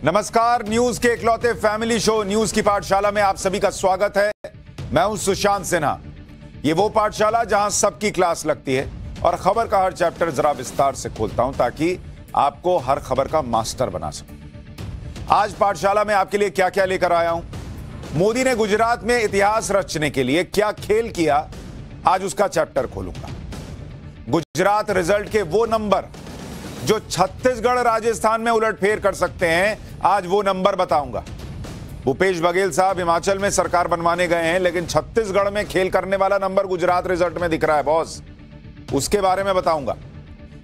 नमस्कार, न्यूज के इकलौते फैमिली शो न्यूज की पाठशाला में आप सभी का स्वागत है। मैं हूं सुशांत सिन्हा। ये वो पाठशाला जहां सबकी क्लास लगती है और खबर का हर चैप्टर जरा विस्तार से खोलता हूं ताकि आपको हर खबर का मास्टर बना सकूं। आज पाठशाला में आपके लिए क्या क्या लेकर आया हूं। मोदी ने गुजरात में इतिहास रचने के लिए क्या खेल किया, आज उसका चैप्टर खोलूंगा। गुजरात रिजल्ट के वो नंबर जो छत्तीसगढ़ राजस्थान में उलटफेर कर सकते हैं, आज वो नंबर बताऊंगा। भूपेश बघेल साहब हिमाचल में सरकार बनवाने गए हैं, लेकिन छत्तीसगढ़ में खेल करने वाला नंबर गुजरात रिजल्ट में दिख रहा है बॉस, उसके बारे में बताऊंगा।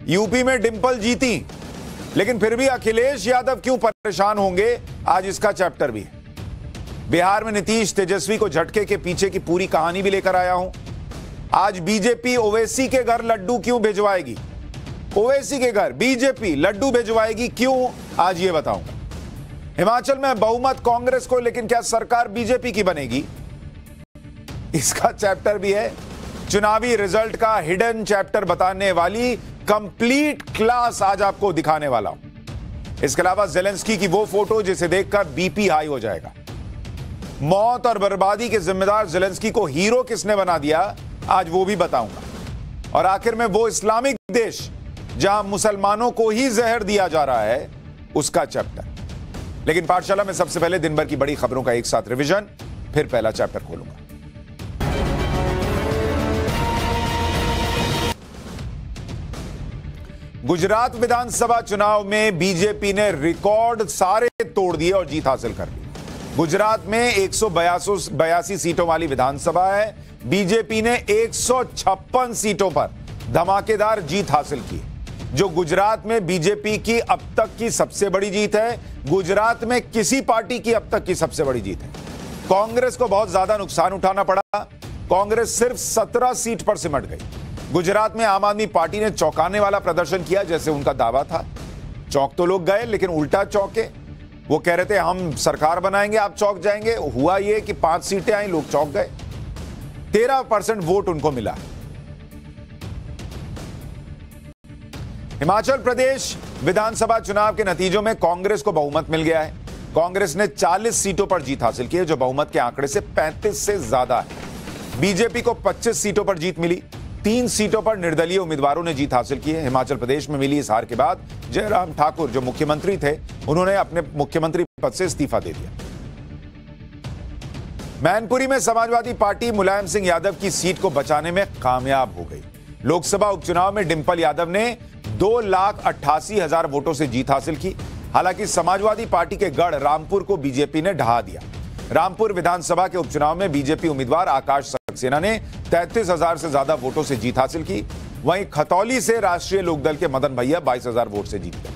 यूपी में डिंपल जीती, लेकिन फिर भी अखिलेश यादव क्यों परेशान होंगे, आज इसका चैप्टर भी है। बिहार में नीतीश तेजस्वी को झटके के पीछे की पूरी कहानी भी लेकर आया हूं। आज बीजेपी ओवैसी के घर लड्डू क्यों भिजवाएगी, ओवैसी के घर बीजेपी लड्डू भिजवाएगी क्यों, आज ये बताऊंगा। हिमाचल में बहुमत कांग्रेस को, लेकिन क्या सरकार बीजेपी की बनेगी, इसका चैप्टर भी है। चुनावी रिजल्ट का हिडन चैप्टर बताने वाली कंप्लीट क्लास आज आपको दिखाने वाला हूं। इसके अलावा जेलेंस्की की वो फोटो जिसे देखकर बीपी हाई हो जाएगा। मौत और बर्बादी के जिम्मेदार जेलेंस्की को हीरो किसने बना दिया, आज वो भी बताऊंगा। और आखिर में वो इस्लामिक देश जहां मुसलमानों को ही जहर दिया जा रहा है, उसका चैप्टर। लेकिन पाठशाला में सबसे पहले दिन भर की बड़ी खबरों का एक साथ रिवीजन, फिर पहला चैप्टर खोलूंगा। गुजरात विधानसभा चुनाव में बीजेपी ने रिकॉर्ड सारे तोड़ दिए और जीत हासिल कर ली। गुजरात में 182 सीटों वाली विधानसभा है। बीजेपी ने 156 सीटों पर धमाकेदार जीत हासिल की, जो गुजरात में बीजेपी की अब तक की सबसे बड़ी जीत है। गुजरात में किसी पार्टी की अब तक की सबसे बड़ी जीत है। कांग्रेस को बहुत ज्यादा नुकसान उठाना पड़ा, कांग्रेस सिर्फ 17 सीट पर सिमट गई। गुजरात में आम आदमी पार्टी ने चौंकाने वाला प्रदर्शन किया, जैसे उनका दावा था। चौंक तो लोग गए, लेकिन उल्टा चौंके। वो कह रहे थे हम सरकार बनाएंगे, आप चौंक जाएंगे। हुआ ये कि 5 सीटें आई, लोग चौंक गए। 13% वोट उनको मिला। हिमाचल प्रदेश विधानसभा चुनाव के नतीजों में कांग्रेस को बहुमत मिल गया है। कांग्रेस ने 40 सीटों पर जीत हासिल की है, जो बहुमत के आंकड़े से 35 से ज्यादा है। बीजेपी को 25 सीटों पर जीत मिली। 3 सीटों पर निर्दलीय उम्मीदवारों ने जीत हासिल की है। हिमाचल प्रदेश में मिली इस हार के बाद जयराम ठाकुर, जो मुख्यमंत्री थे, उन्होंने अपने मुख्यमंत्री पद से इस्तीफा दे दिया। मैनपुरी में समाजवादी पार्टी मुलायम सिंह यादव की सीट को बचाने में कामयाब हो गई। लोकसभा उपचुनाव में डिंपल यादव ने 2,88,000 वोटों से जीत हासिल की। हालांकि समाजवादी पार्टी के गढ़ रामपुर को बीजेपी ने ढहा दिया। रामपुर विधानसभा के उपचुनाव में बीजेपी उम्मीदवार आकाश सक्सेना ने 33,000 से ज्यादा वोटों से जीत हासिल की। वहीं खतौली से राष्ट्रीय लोकदल के मदन भैया 22,000 वोट से जीत गए।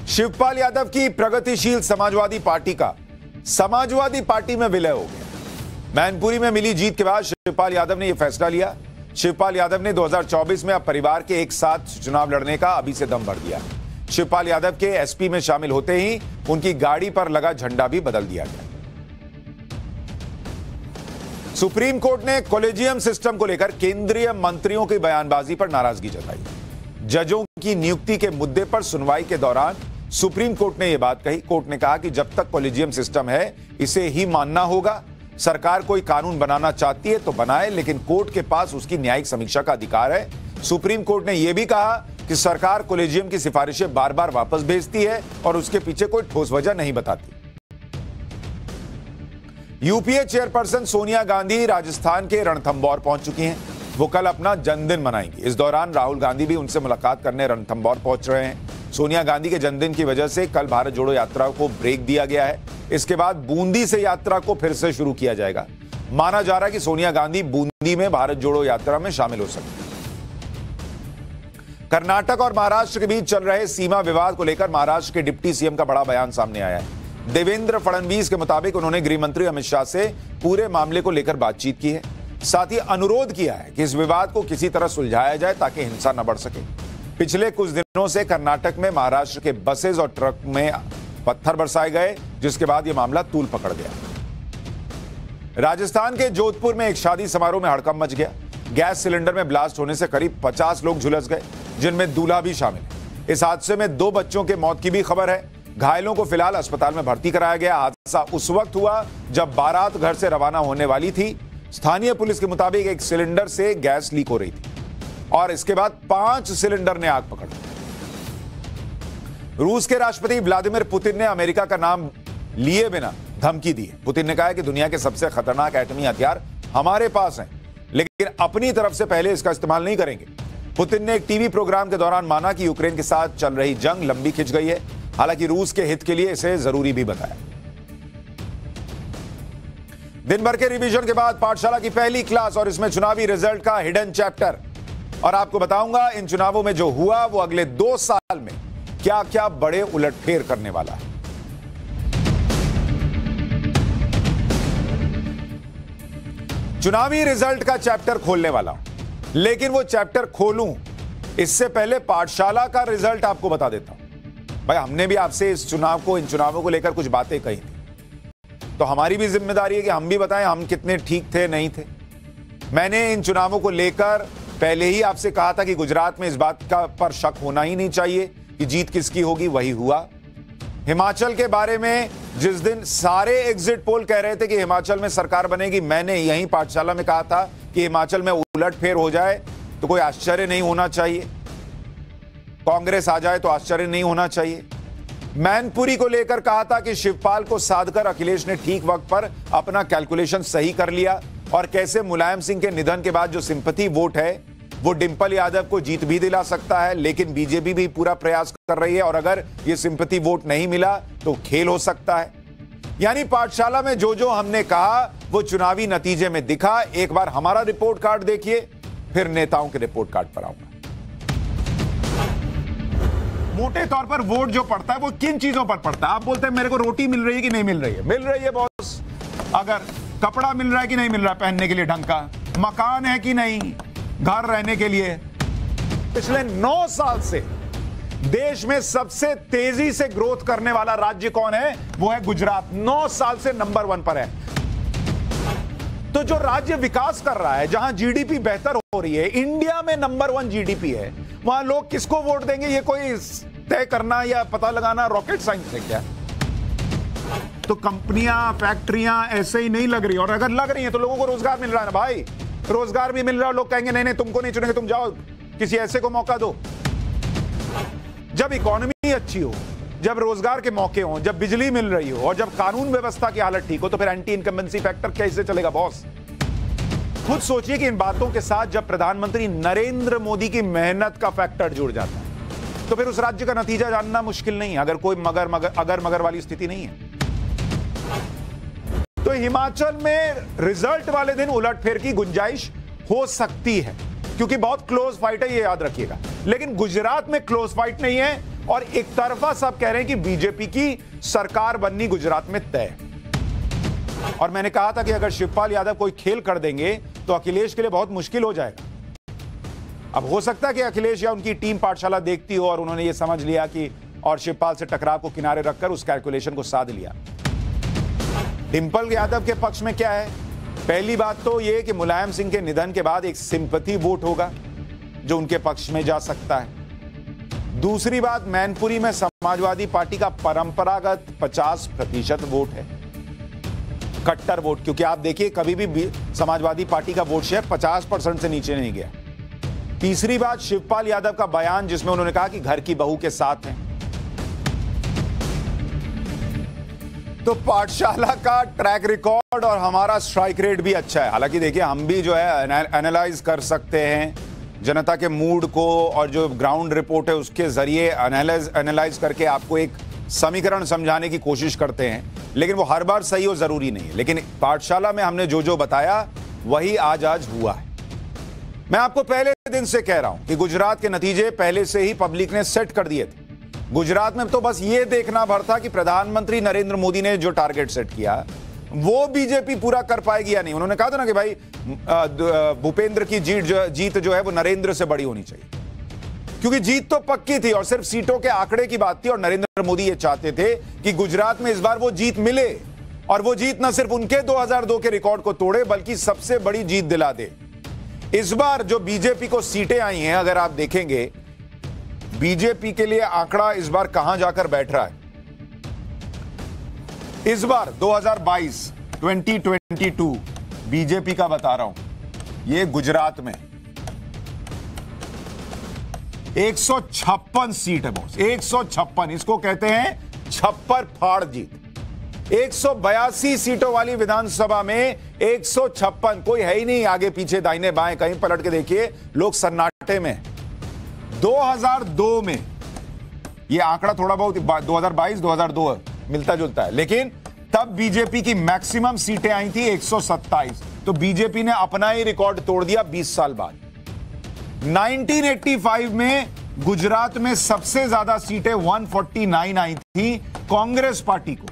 शिवपाल यादव की प्रगतिशील समाजवादी पार्टी का समाजवादी पार्टी में विलय हो गया। मैनपुरी में मिली जीत के बाद शिवपाल यादव ने यह फैसला लिया। शिवपाल यादव ने 2024 में अब परिवार के एक साथ चुनाव लड़ने का अभी से दम भर दिया। शिवपाल यादव के एसपी में शामिल होते ही उनकी गाड़ी पर लगा झंडा भी बदल दिया गया। सुप्रीम कोर्ट ने कॉलेजियम सिस्टम को लेकर केंद्रीय मंत्रियों की बयानबाजी पर नाराजगी जताई। जजों की नियुक्ति के मुद्दे पर सुनवाई के दौरान सुप्रीम कोर्ट ने यह बात कही। कोर्ट ने कहा कि जब तक कॉलेजियम सिस्टम है, इसे ही मानना होगा। सरकार कोई कानून बनाना चाहती है तो बनाए, लेकिन कोर्ट के पास उसकी न्यायिक समीक्षा का अधिकार है। सुप्रीम कोर्ट ने यह भी कहा कि सरकार कॉलेजियम की सिफारिशें बार बार वापस भेजती है और उसके पीछे कोई ठोस वजह नहीं बताती। यूपीए चेयरपर्सन सोनिया गांधी राजस्थान के रणथंभौर पहुंच चुकी हैं। वो कल अपना जन्मदिन मनाएंगी। इस दौरान राहुल गांधी भी उनसे मुलाकात करने रणथंभौर पहुंच रहे हैं। सोनिया गांधी के जन्मदिन की वजह से कल भारत जोड़ो यात्रा को ब्रेक दिया गया है। इसके बाद बूंदी से यात्रा को फिर से शुरू किया जाएगा। माना जा रहा है कि सोनिया गांधी बूंदी में भारत जोड़ो यात्रा में शामिल हो सकती है। कर्नाटक और महाराष्ट्र के बीच चल रहे सीमा विवाद को लेकर महाराष्ट्र के डिप्टी सीएम का बड़ा बयान सामने आया है। देवेंद्र फडणवीस के मुताबिक उन्होंने गृह मंत्री अमित शाह से पूरे मामले को लेकर बातचीत की है। साथ ही अनुरोध किया है कि इस विवाद को किसी तरह सुलझाया जाए ताकि हिंसा न बढ़ सके। पिछले कुछ दिनों से कर्नाटक में महाराष्ट्र के बसेस और ट्रक में पत्थर बरसाए गए, जिसके बाद यह मामला तूल पकड़ गया। राजस्थान के जोधपुर में एक शादी समारोह में हड़कंप मच गया। गैस सिलेंडर में ब्लास्ट होने से करीब 50 लोग झुलस गए। जिनमें दूल्हा भी शामिल है। इस हादसे में 2 बच्चों के मौत की भी खबर है। घायलों को फिलहाल अस्पताल में भर्ती कराया गया। हादसा उस वक्त हुआ जब बारात घर से रवाना होने वाली थी। स्थानीय पुलिस के मुताबिक एक सिलेंडर से गैस लीक हो रही थी और इसके बाद 5 सिलेंडर ने आग पकड़ ली। रूस के राष्ट्रपति व्लादिमीर पुतिन ने अमेरिका का नाम लिए बिना धमकी दी है। पुतिन ने कहा है कि दुनिया के सबसे खतरनाक एटमी हथियार हमारे पास हैं, लेकिन अपनी तरफ से पहले इसका इस्तेमाल नहीं करेंगे। पुतिन ने एक टीवी प्रोग्राम के दौरान माना कि यूक्रेन के साथ चल रही जंग लंबी खिंच गई है, हालांकि रूस के हित के लिए इसे जरूरी भी बताया। दिन भर के रिवीजन के बाद पाठशाला की पहली क्लास और इसमें चुनावी रिजल्ट का हिडन चैप्टर, और आपको बताऊंगा इन चुनावों में जो हुआ वो अगले 2 साल में क्या क्या बड़े उलटफेर करने वाला है। चुनावी रिजल्ट का चैप्टर खोलने वाला हूं, लेकिन वो चैप्टर खोलूं इससे पहले पाठशाला का रिजल्ट आपको बता देता हूं। भाई हमने भी आपसे इन चुनावों को लेकर कुछ बातें कही थी, तो हमारी भी जिम्मेदारी है कि हम भी बताएं हम कितने ठीक थे नहीं थे। मैंने इन चुनावों को लेकर पहले ही आपसे कहा था कि गुजरात में इस बात का पर शक होना ही नहीं चाहिए कि जीत किसकी होगी, वही हुआ। हिमाचल के बारे में जिस दिन सारे एग्जिट पोल कह रहे थे कि हिमाचल में सरकार बनेगी, मैंने यहीं पाठशाला में कहा था कि हिमाचल में उलटफेर हो जाए तो कोई आश्चर्य नहीं होना चाहिए, कांग्रेस आ जाए तो आश्चर्य नहीं होना चाहिए। मैनपुरी को लेकर कहा था कि शिवपाल को साधकर अखिलेश ने ठीक वक्त पर अपना कैलकुलेशन सही कर लिया, और कैसे मुलायम सिंह के निधन के बाद जो सिंपैथी वोट है वो डिंपल यादव को जीत भी दिला सकता है, लेकिन बीजेपी भी पूरा प्रयास कर रही है और अगर ये सिंपैथी वोट नहीं मिला तो खेल हो सकता है। यानी पाठशाला में जो हमने कहा वो चुनावी नतीजे में दिखा। एक बार हमारा रिपोर्ट कार्ड देखिए, फिर नेताओं के रिपोर्ट कार्ड पर आऊंगा। मोटे तौर पर वोट जो पड़ता है वो किन चीजों पर पड़ता है? आप बोलते हैं मेरे को रोटी मिल रही है कि नहीं मिल रही है? मिल रही है बॉस। अगर कपड़ा मिल रहा है कि नहीं मिल रहा है पहनने के लिए ढंग का, मकान है कि नहीं घर रहने के लिए। पिछले 9 साल से देश में सबसे तेजी से ग्रोथ करने वाला राज्य कौन है? वो है गुजरात। 9 साल से नंबर 1 पर है। तो जो राज्य विकास कर रहा है, जहां जीडीपी बेहतर हो रही है, इंडिया में नंबर 1 जीडीपी है, वहां लोग किसको वोट देंगे ये कोई तय करना या पता लगाना रॉकेट साइंस है क्या? तो कंपनियां फैक्ट्रियां ऐसे ही नहीं लग रही, और अगर लग रही हैं तो लोगों को रोजगार मिल रहा है ना भाई, रोजगार भी मिल रहा है। लोग कहेंगे नहीं नहीं तुमको नहीं चुनेंगे, तुम जाओ किसी ऐसे को मौका दो। जब इकोनॉमी अच्छी हो, जब रोजगार के मौके हो, जब बिजली मिल रही हो और जब कानून व्यवस्था की हालत ठीक हो, तो फिर एंटी इनकम्बेंसी फैक्टर कैसे चलेगा बॉस? खुद सोचिए कि इन बातों के साथ जब प्रधानमंत्री नरेंद्र मोदी की मेहनत का फैक्टर जुड़ जाता है तो फिर उस राज्य का नतीजा जानना मुश्किल नहीं है, अगर कोई मगर वाली स्थिति नहीं है। तो हिमाचल में रिजल्ट वाले दिन उलटफेर की गुंजाइश हो सकती है, क्योंकि बहुत क्लोज फाइट है, ये याद रखिएगा। लेकिन गुजरात में क्लोज फाइट नहीं है और एक तरफा सब कह रहे हैं कि बीजेपी की सरकार बननी गुजरात में तय। और मैंने कहा था कि अगर शिवपाल यादव कोई खेल कर देंगे तो अखिलेश के लिए बहुत मुश्किल हो जाएगा। अब हो सकता है कि अखिलेश या उनकी टीम पाठशाला देखती हो और उन्होंने ये समझ लिया कि और शिवपाल से टकराव को किनारे रखकर उस कैलकुलेशन को साध लिया। डिंपल यादव के पक्ष में क्या है? पहली बात तो यह कि मुलायम सिंह के निधन के बाद एक सिंपैथी वोट होगा जो उनके पक्ष में जा सकता है। दूसरी बात, मैनपुरी में समाजवादी पार्टी का परंपरागत 50% वोट है, कट्टर वोट, क्योंकि आप देखिए कभी भी समाजवादी पार्टी का वोट शेयर 50% से नीचे नहीं गया। तीसरी बात, शिवपाल यादव का बयान जिसमें उन्होंने कहा कि घर की बहू के साथ हैं। तो पाठशाला का ट्रैक रिकॉर्ड और हमारा स्ट्राइक रेट भी अच्छा है। हालांकि देखिए हम भी जो है एनालाइज कर सकते हैं जनता के मूड को, और जो ग्राउंड रिपोर्ट है उसके जरिए एनालाइज करके आपको एक समीकरण समझाने की कोशिश करते हैं, लेकिन वो हर बार सही हो जरूरी नहीं है। लेकिन पाठशाला में हमने जो बताया वही आज हुआ है। मैं आपको पहले दिन से कह रहा हूं कि गुजरात के नतीजे पहले से ही पब्लिक ने सेट कर दिए थे। गुजरात में तो बस ये देखना भर था कि प्रधानमंत्री नरेंद्र मोदी ने जो टारगेट सेट किया वो बीजेपी पूरा कर पाएगी या नहीं। उन्होंने कहा था ना कि भाई भूपेंद्र की जीत जो है वो नरेंद्र से बड़ी होनी चाहिए, क्योंकि जीत तो पक्की थी और सिर्फ सीटों के आंकड़े की बात थी। और नरेंद्र मोदी ये चाहते थे कि गुजरात में इस बार वो जीत मिले, और वो जीत न सिर्फ उनके 2002 के रिकॉर्ड को तोड़े बल्कि सबसे बड़ी जीत दिला दे। इस बार जो बीजेपी को सीटें आई हैं, अगर आप देखेंगे बीजेपी के लिए आंकड़ा इस बार कहां जाकर बैठ रहा है। इस बार 2022 बीजेपी का बता रहा हूं, ये गुजरात में 156 सीट है बॉस, 156। इसको कहते हैं छप्पर फाड़ जीत। 182 सीटों वाली विधानसभा में 156, कोई है ही नहीं आगे पीछे दाहिने बाएं, कहीं पलट के देखिए लोग सन्नाटे में। 2002 में यह आंकड़ा थोड़ा बहुत 2022-2002 मिलता जुलता है, लेकिन तब बीजेपी की मैक्सिमम सीटें आई थी 127। तो बीजेपी ने अपना ही रिकॉर्ड तोड़ दिया 20 साल बाद। 1985 में गुजरात में सबसे ज्यादा सीटें 149 आई थी कांग्रेस पार्टी को,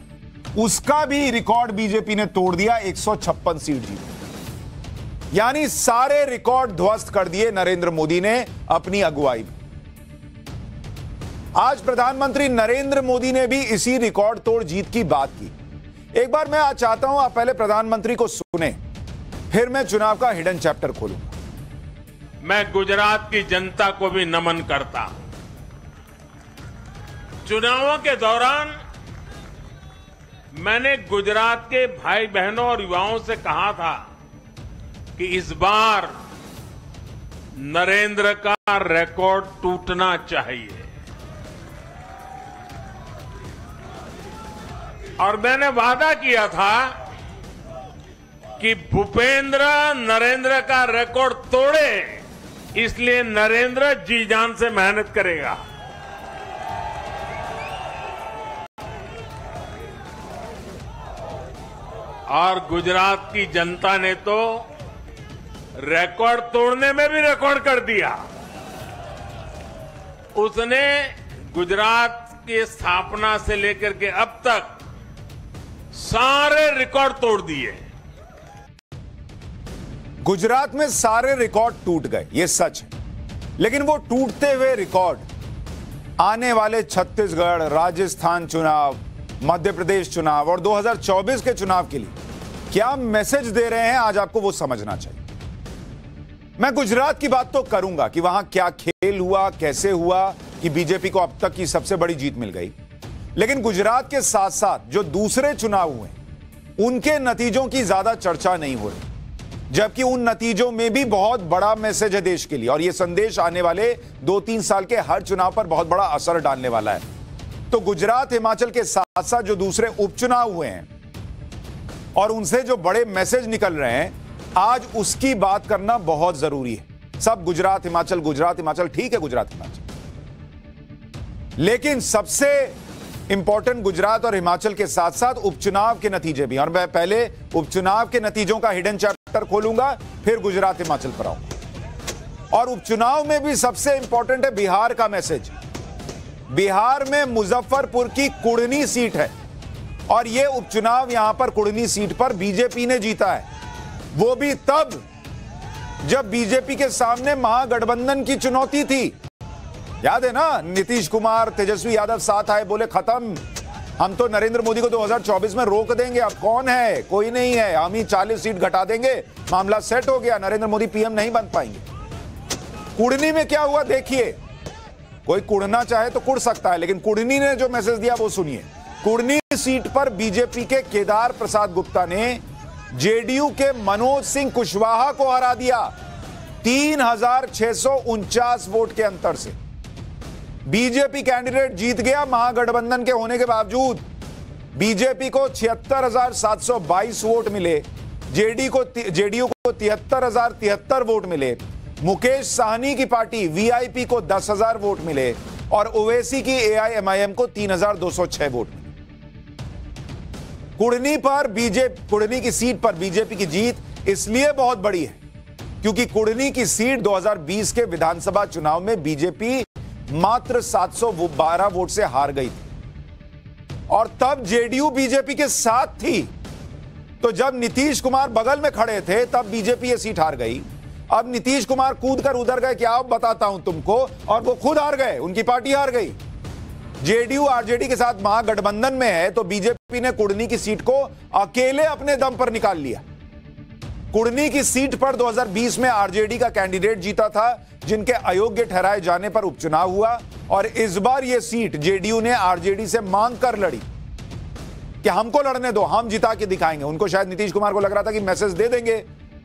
उसका भी रिकॉर्ड बीजेपी ने तोड़ दिया, 156 सीट जीती। यानी सारे रिकॉर्ड ध्वस्त कर दिए नरेंद्र मोदी ने अपनी अगुवाई में। आज प्रधानमंत्री नरेंद्र मोदी ने भी इसी रिकॉर्ड तोड़ जीत की बात की। एक बार मैं आज चाहता हूं आप पहले प्रधानमंत्री को सुने, फिर मैं चुनाव का हिडन चैप्टर खोलूंगा। मैं गुजरात की जनता को भी नमन करता। चुनावों के दौरान मैंने गुजरात के भाई बहनों और युवाओं से कहा था कि इस बार नरेंद्र का रिकॉर्ड टूटना चाहिए, और मैंने वादा किया था कि भूपेंद्र नरेंद्र का रिकॉर्ड तोड़े, इसलिए नरेंद्र जी जान से मेहनत करेगा। और गुजरात की जनता ने तो रिकॉर्ड तोड़ने में भी रिकॉर्ड कर दिया। उसने गुजरात की स्थापना से लेकर के अब तक सारे रिकॉर्ड तोड़ दिए। गुजरात में सारे रिकॉर्ड टूट गए, यह सच है, लेकिन वो टूटते हुए रिकॉर्ड आने वाले छत्तीसगढ़, राजस्थान चुनाव, मध्य प्रदेश चुनाव और 2024 के चुनाव के लिए क्या मैसेज दे रहे हैं, आज आपको वो समझना चाहिए। मैं गुजरात की बात तो करूंगा कि वहां क्या खेल हुआ, कैसे हुआ कि बीजेपी को अब तक की सबसे बड़ी जीत मिल गई, लेकिन गुजरात के साथ साथ जो दूसरे चुनाव हुए उनके नतीजों की ज्यादा चर्चा नहीं हो रही, जबकि उन नतीजों में भी बहुत बड़ा मैसेज है देश के लिए, और यह संदेश आने वाले 2-3 साल के हर चुनाव पर बहुत बड़ा असर डालने वाला है। तो गुजरात, हिमाचल के साथ साथ जो दूसरे उपचुनाव हुए हैं और उनसे जो बड़े मैसेज निकल रहे हैं, आज उसकी बात करना बहुत जरूरी है। सब गुजरात हिमाचल ठीक है, गुजरात हिमाचल, लेकिन सबसे इंपॉर्टेंट गुजरात और हिमाचल के साथ साथ उपचुनाव के नतीजे भी। और मैं पहले उपचुनाव के नतीजों का हिडन चैप्टर खोलूंगा, फिर गुजरात हिमाचल पर आऊंगा। और उपचुनाव में भी सबसे इंपॉर्टेंट है बिहार का मैसेज। बिहार में मुजफ्फरपुर की कुढ़नी सीट है, और यह उपचुनाव यहां पर कुढ़नी सीट पर बीजेपी ने जीता है, वो भी तब जब बीजेपी के सामने महागठबंधन की चुनौती थी। याद है ना, नीतीश कुमार, तेजस्वी यादव साथ आए, बोले खत्म, हम तो नरेंद्र मोदी को 2024 में रोक देंगे, अब कौन है, कोई नहीं है, हम ही 40 सीट घटा देंगे, मामला सेट हो गया, नरेंद्र मोदी पीएम नहीं बन पाएंगे। कुढ़नी में क्या हुआ देखिए, कोई कुढ़ना चाहे तो कुढ़ सकता है, लेकिन कुढ़नी ने जो मैसेज दिया वो सुनिए। कुढ़नी सीट पर बीजेपी के केदार प्रसाद गुप्ता ने जेडीयू के मनोज सिंह कुशवाहा को हरा दिया 3649 वोट के अंतर से। बीजेपी कैंडिडेट जीत गया महागठबंधन के होने के बावजूद। बीजेपी को 76,722 वोट मिले, जेडीयू को 73,073 वोट मिले, मुकेश साहनी की पार्टी वीआईपी को 10,000 वोट मिले, और ओवैसी की एआईएमआईएम को 3,206 वोट मिले। कुढ़नी की सीट पर बीजेपी की जीत इसलिए बहुत बड़ी है क्योंकि कुढ़नी की सीट 2020 के विधानसभा चुनाव में बीजेपी मात्र 712 वोट से हार गई थी, और तब जेडीयू बीजेपी के साथ थी। तो जब नीतीश कुमार बगल में खड़े थे तब बीजेपी ये सीट हार गई। अब नीतीश कुमार कूद कर उधर गए, क्या बताता हूं तुमको, और वो खुद हार गए, उनकी पार्टी हार गई। जेडीयू आरजेडी के साथ महागठबंधन में है, तो बीजेपी ने कुढ़नी की सीट को अकेले अपने दम पर निकाल लिया। कुड़नी की सीट पर 2020 में आरजेडी का कैंडिडेट जीता था, जिनके अयोग्य ठहराए जाने पर उपचुनाव हुआ, और इस बार यह सीट जेडीयू ने आरजेडी से मांग कर लड़ी कि हमको लड़ने दो, हम जिता के दिखाएंगे। उनको शायद नीतीश कुमार को लग रहा था कि मैसेज दे देंगे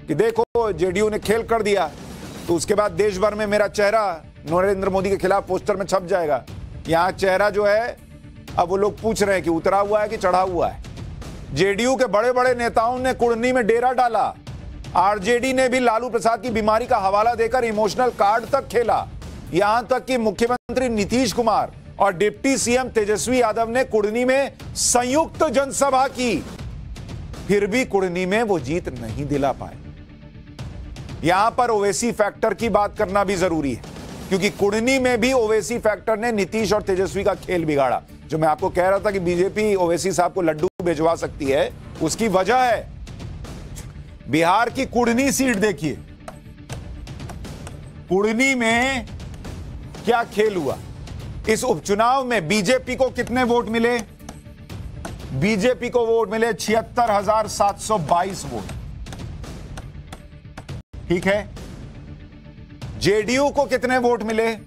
कि देखो जेडीयू ने खेल कर दिया, तो उसके बाद देश भर में मेरा चेहरा नरेंद्र मोदी के खिलाफ पोस्टर में छप जाएगा। यहां चेहरा जो है, अब वो लोग पूछ रहे हैं कि उतरा हुआ है कि चढ़ा हुआ है। जेडीयू के बड़े बड़े नेताओं ने कुड़नी में डेरा डाला। आरजेडी ने भी लालू प्रसाद की बीमारी का हवाला देकर इमोशनल कार्ड तक खेला। यहां तक कि मुख्यमंत्री नीतीश कुमार और डिप्टी सीएम तेजस्वी यादव ने कुड़नी में संयुक्त जनसभा की, फिर भी कुड़नी में वो जीत नहीं दिला पाए। यहां पर ओवैसी फैक्टर की बात करना भी जरूरी है, क्योंकि कुड़नी में भी ओवैसी फैक्टर ने नीतीश और तेजस्वी का खेल बिगाड़ा। जो मैं आपको कह रहा था कि बीजेपी ओवैसी साहब को लड्डू भिजवा सकती है, उसकी वजह है बिहार की कुड़नी सीट। देखिए कुड़नी में क्या खेल हुआ। इस उपचुनाव में बीजेपी को कितने वोट मिले? बीजेपी को वोट मिले 76,722 वोट, ठीक है। जेडीयू को कितने वोट मिले?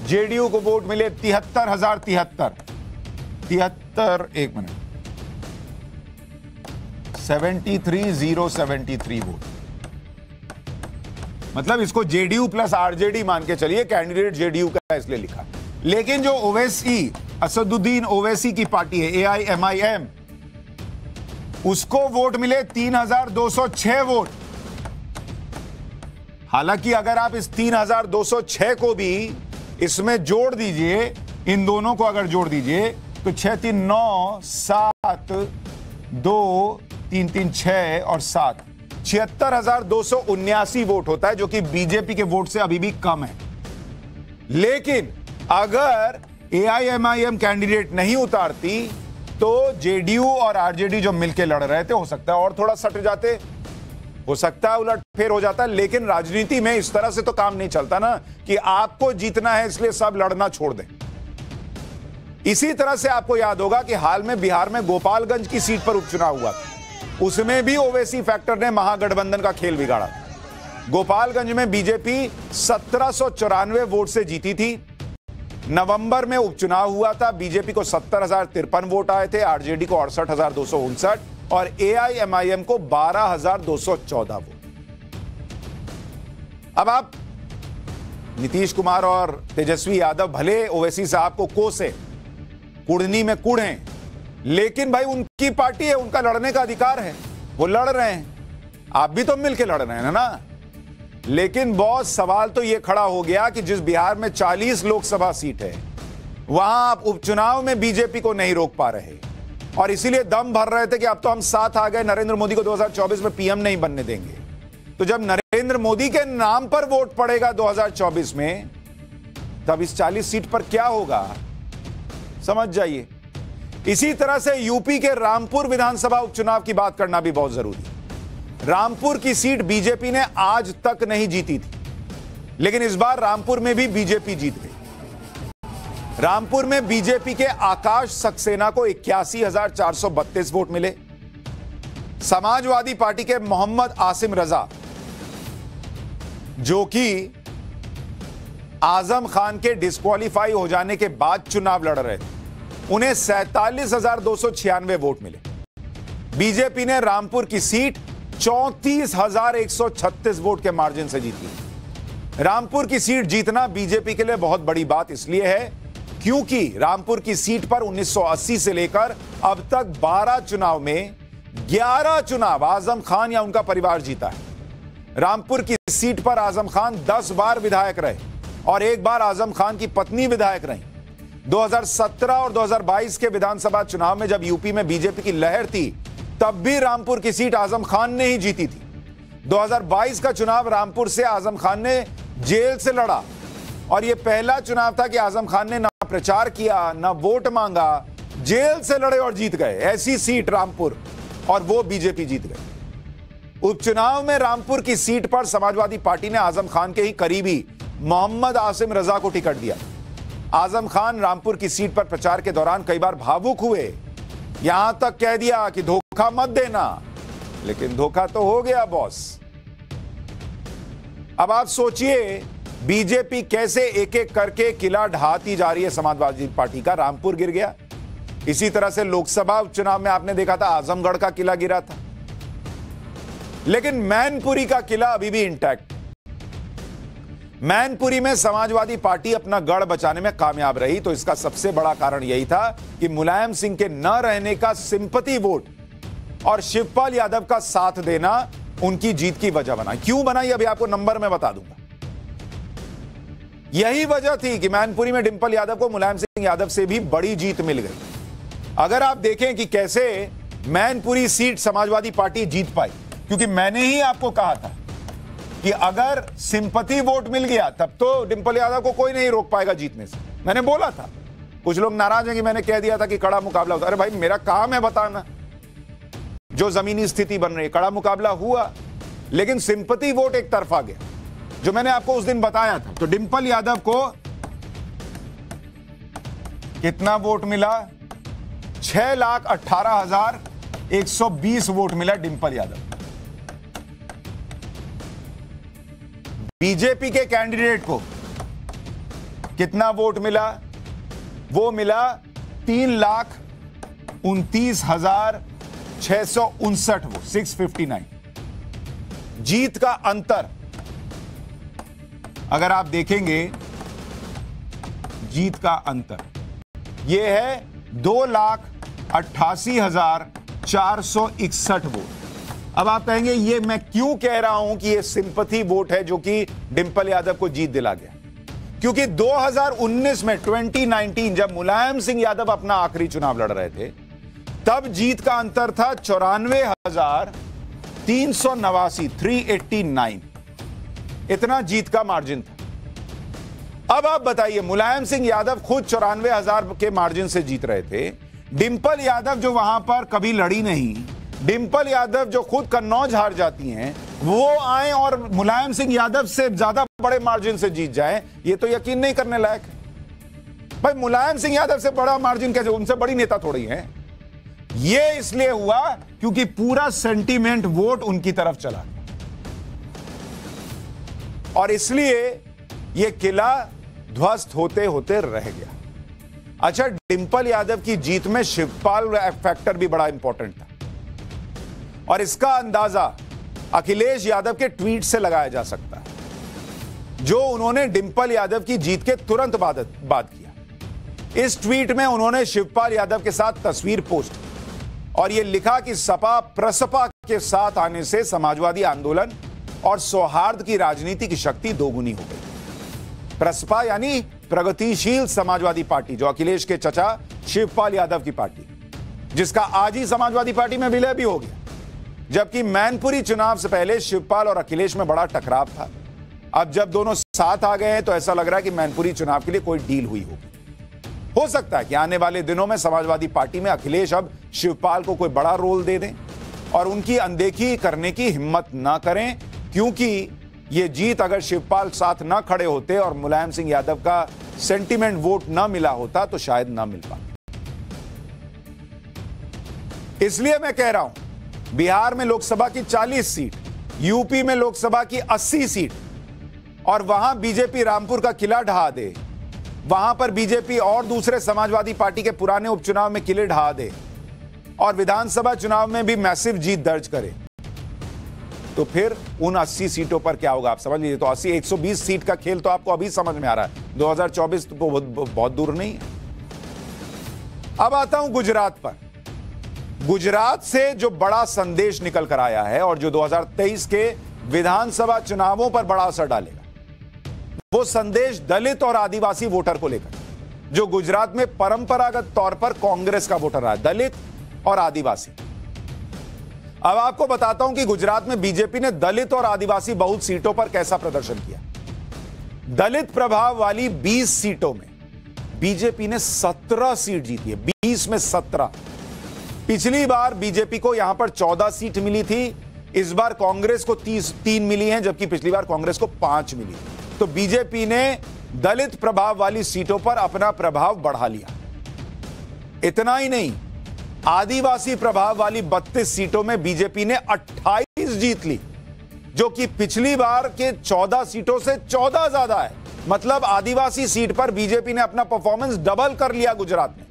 जेडीयू को वोट मिले 73,073, एक मिनट, 73,073 वोट। मतलब इसको जेडीयू प्लस आरजेडी मान के चलिए, कैंडिडेट जेडीयू का इसलिए लिखा। लेकिन जो ओवैसी, असदुद्दीन ओवैसी की पार्टी है AIMIM, उसको वोट मिले 3,206 वोट। हालांकि अगर आप इस 3,206 को भी इसमें जोड़ दीजिए, इन दोनों को अगर जोड़ दीजिए तो 6 3 9 7 2 3 3 6 और 7, 76,279 वोट होता है, जो कि बीजेपी के वोट से अभी भी कम है। लेकिन अगर AIMIM कैंडिडेट नहीं उतारती तो जेडीयू और आरजेडी जो मिलकर लड़ रहे थे, हो सकता है और थोड़ा सट जाते, हो सकता है उलटफेर हो जाता। लेकिन राजनीति में इस तरह से तो काम नहीं चलता ना कि आपको जीतना है इसलिए सब लड़ना छोड़ दें। इसी तरह से आपको याद होगा कि हाल में बिहार में गोपालगंज की सीट पर उपचुनाव हुआ था, उसमें भी ओवैसी फैक्टर ने महागठबंधन का खेल बिगाड़ा। गोपालगंज में बीजेपी 1794 वोट से जीती थी। नवंबर में उपचुनाव हुआ था, बीजेपी को 70,053 वोट आए थे, आरजेडी को 68,259 और AIMIM को 12,214 वोट। अब आप नीतीश कुमार और तेजस्वी यादव भले ओवैसी साहब को कोसे, कुड़नी में कुड़े, लेकिन भाई उनकी पार्टी है, उनका लड़ने का अधिकार है, वो लड़ रहे हैं, आप भी तो मिलके लड़ रहे हैं ना। लेकिन बहुत सवाल तो यह खड़ा हो गया कि जिस बिहार में 40 लोकसभा सीट है, वहां आप उपचुनाव में बीजेपी को नहीं रोक पा रहे, और इसीलिए दम भर रहे थे कि अब तो हम साथ आ गए, नरेंद्र मोदी को 2024 में पीएम नहीं बनने देंगे। तो जब नरेंद्र मोदी के नाम पर वोट पड़ेगा 2024 में, तब इस 40 सीट पर क्या होगा, समझ जाइए। इसी तरह से यूपी के रामपुर विधानसभा उपचुनाव की बात करना भी बहुत जरूरी है। रामपुर की सीट बीजेपी ने आज तक नहीं जीती थी, लेकिन इस बार रामपुर में भी बीजेपी जीत गई। रामपुर में बीजेपी के आकाश सक्सेना को 81,432 वोट मिले। समाजवादी पार्टी के मोहम्मद आसिम रजा, जो कि आजम खान के डिस्क्वालीफाई हो जाने के बाद चुनाव लड़ रहे थे, उन्हें 47,296 वोट मिले। बीजेपी ने रामपुर की सीट 34,136 वोट के मार्जिन से जीती। रामपुर की सीट जीतना बीजेपी के लिए बहुत बड़ी बात इसलिए है क्योंकि रामपुर की सीट पर 1980 से लेकर अब तक 12 चुनाव में 11 चुनाव आजम खान या उनका परिवार जीता है। रामपुर की सीट पर आजम खान 10 बार विधायक रहे और एक बार आजम खान की पत्नी विधायक रही। 2017 और 2022 के विधानसभा चुनाव में जब यूपी में बीजेपी की लहर थी, तब भी रामपुर की सीट आजम खान ने ही जीती थी। 2022 का चुनाव रामपुर से आजम खान ने जेल से लड़ा और यह पहला चुनाव था कि आजम खान ने ना प्रचार किया, ना वोट मांगा, जेल से लड़े और जीत गए। ऐसी सीट रामपुर, और वो बीजेपी जीत गई। उपचुनाव में रामपुर की सीट पर समाजवादी पार्टी ने आजम खान के ही करीबी मोहम्मद आसिम रजा को टिकट दिया। आजम खान रामपुर की सीट पर प्रचार के दौरान कई बार भावुक हुए, यहां तक कह दिया कि धोखा मत देना, लेकिन धोखा तो हो गया बॉस। अब आप सोचिए बीजेपी कैसे एक एक करके किला ढहाती जा रही है समाजवादी पार्टी का। रामपुर गिर गया, इसी तरह से लोकसभा उपचुनाव में आपने देखा था आजमगढ़ का किला गिरा था, लेकिन मैनपुरी का किला अभी भी इंटैक्ट। मैनपुरी में समाजवादी पार्टी अपना गढ़ बचाने में कामयाब रही, तो इसका सबसे बड़ा कारण यही था कि मुलायम सिंह के न रहने का सिंपैथी वोट और शिवपाल यादव का साथ देना उनकी जीत की वजह बना। क्यों बना, यह अभी आपको नंबर में बता दूंगा। यही वजह थी कि मैनपुरी में डिंपल यादव को मुलायम सिंह यादव से भी बड़ी जीत मिल गई। अगर आप देखें कि कैसे मैनपुरी सीट समाजवादी पार्टी जीत पाई, क्योंकि मैंने ही आपको कहा था कि अगर सिंपैथी वोट मिल गया तब तो डिंपल यादव को कोई नहीं रोक पाएगा जीतने से। मैंने बोला था, कुछ लोग नाराज हैं कि मैंने कह दिया था कि कड़ा मुकाबला होता। अरे भाई, मेरा काम है बताना जो जमीनी स्थिति बन रही है। कड़ा मुकाबला हुआ, लेकिन सिंपैथी वोट एक तरफा गया, जो मैंने आपको उस दिन बताया था। तो डिंपल यादव को कितना वोट मिला? 6,18,120 वोट मिला डिंपल यादव। बीजेपी के कैंडिडेट को कितना वोट मिला? वो मिला 3,29,659 वोट, 659। जीत का अंतर अगर आप देखेंगे, जीत का अंतर यह है 2,88,461 वोट। अब आप कहेंगे ये मैं क्यों कह रहा हूं कि ये सिंपैथी वोट है जो कि डिंपल यादव को जीत दिला गया? क्योंकि 2019 में 2019 जब मुलायम सिंह यादव अपना आखिरी चुनाव लड़ रहे थे, तब जीत का अंतर था 94,389, 389। इतना जीत का मार्जिन था। अब आप बताइए, मुलायम सिंह यादव खुद 94,000 के मार्जिन से जीत रहे थे। डिंपल यादव जो वहां पर कभी लड़ी नहीं, डिंपल यादव जो खुद कन्नौज हार जाती हैं, वो आए और मुलायम सिंह यादव से ज्यादा बड़े मार्जिन से जीत जाएं, ये तो यकीन नहीं करने लायक है। भाई, मुलायम सिंह यादव से बड़ा मार्जिन कैसे? उनसे बड़ी नेता थोड़ी है। ये इसलिए हुआ क्योंकि पूरा सेंटीमेंट वोट उनकी तरफ चला और इसलिए यह किला ध्वस्त होते होते रह गया। अच्छा, डिंपल यादव की जीत में शिवपाल फैक्टर भी बड़ा इंपॉर्टेंट था, और इसका अंदाजा अखिलेश यादव के ट्वीट से लगाया जा सकता है, जो उन्होंने डिंपल यादव की जीत के तुरंत बाद किया। इस ट्वीट में उन्होंने शिवपाल यादव के साथ तस्वीर पोस्ट की और यह लिखा कि सपा प्रसपा के साथ आने से समाजवादी आंदोलन और सौहार्द की राजनीति की शक्ति दोगुनी हो गई। प्रसपा यानी प्रगतिशील समाजवादी पार्टी, जो अखिलेश के चचा शिवपाल यादव की पार्टी, जिसका आज ही समाजवादी पार्टी में विलय भी हो गया। जबकि मैनपुरी चुनाव से पहले शिवपाल और अखिलेश में बड़ा टकराव था। अब जब दोनों साथ आ गए हैं तो ऐसा लग रहा है कि मैनपुरी चुनाव के लिए कोई डील हुई होगी। हो सकता है कि आने वाले दिनों में समाजवादी पार्टी में अखिलेश अब शिवपाल को कोई बड़ा रोल दे दें और उनकी अनदेखी करने की हिम्मत ना करें, क्योंकि ये जीत अगर शिवपाल साथ ना खड़े होते और मुलायम सिंह यादव का सेंटीमेंट वोट ना मिला होता तो शायद ना मिल पाता। इसलिए मैं कह रहा हूं, बिहार में लोकसभा की 40 सीट, यूपी में लोकसभा की 80 सीट, और वहां बीजेपी रामपुर का किला ढहा दे, वहां पर बीजेपी और दूसरे समाजवादी पार्टी के पुराने उपचुनाव में किले ढहा दे और विधानसभा चुनाव में भी मैसिव जीत दर्ज करे, तो फिर उन 80 सीटों पर क्या होगा आप समझ लीजिए। तो 80 120 सीट का खेल तो आपको अभी समझ में आ रहा है, 2024 तो बहुत दूर नहीं है। अब आता हूं गुजरात पर। गुजरात से जो बड़ा संदेश निकल कर आया है और जो 2023 के विधानसभा चुनावों पर बड़ा असर डालेगा, वो संदेश दलित और आदिवासी वोटर को लेकर, जो गुजरात में परंपरागत तौर पर कांग्रेस का वोटर रहा है, दलित और आदिवासी। अब आपको बताता हूं कि गुजरात में बीजेपी ने दलित और आदिवासी बहुत सीटों पर कैसा प्रदर्शन किया। दलित प्रभाव वाली 20 सीटों में बीजेपी ने 17 सीट जीती है, 20 में 17। पिछली बार बीजेपी को यहां पर 14 सीट मिली थी, इस बार कांग्रेस को 3 मिली हैं, जबकि पिछली बार कांग्रेस को 5 मिली। तो बीजेपी ने दलित प्रभाव वाली सीटों पर अपना प्रभाव बढ़ा लिया। इतना ही नहीं, आदिवासी प्रभाव वाली 32 सीटों में बीजेपी ने 28 जीत ली, जो कि पिछली बार के 14 सीटों से 14 ज्यादा है। मतलब आदिवासी सीट पर बीजेपी ने अपना परफॉर्मेंस डबल कर लिया गुजरात में।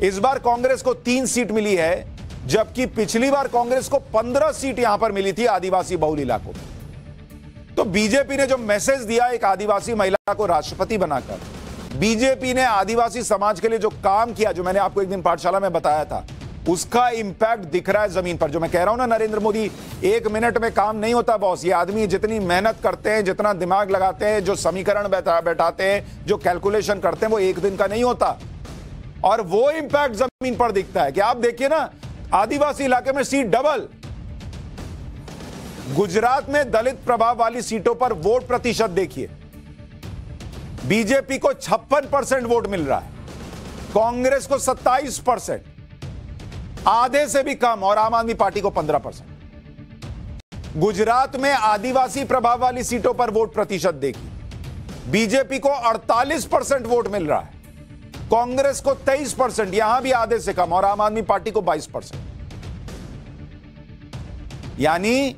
इस बार कांग्रेस को 3 सीट मिली है, जबकि पिछली बार कांग्रेस को 15 सीट यहां पर मिली थी आदिवासी बहुल इलाकों में। तो बीजेपी ने जो मैसेज दिया एक आदिवासी महिला को राष्ट्रपति बनाकर, बीजेपी ने आदिवासी समाज के लिए जो काम किया, जो मैंने आपको एक दिन पाठशाला में बताया था, उसका इंपैक्ट दिख रहा है जमीन पर। जो मैं कह रहा हूं ना, नरेंद्र मोदी 1 मिनट में काम नहीं होता बॉस। ये आदमी जितनी मेहनत करते हैं, जितना दिमाग लगाते हैं, जो समीकरण बैठाते हैं, जो कैलकुलेशन करते हैं, वो 1 दिन का नहीं होता। और वो इंपैक्ट जमीन पर दिखता है कि आप देखिए ना, आदिवासी इलाके में सीट डबल। गुजरात में दलित प्रभाव वाली सीटों पर वोट प्रतिशत देखिए, बीजेपी को 56% वोट मिल रहा है, कांग्रेस को 27%, आधे से भी कम, और आम आदमी पार्टी को 15%। गुजरात में आदिवासी प्रभाव वाली सीटों पर वोट प्रतिशत देखिए, बीजेपी को 48% वोट मिल रहा है, कांग्रेस को 23%, यहां भी आधे से कम, और आम आदमी पार्टी को 22%। यानी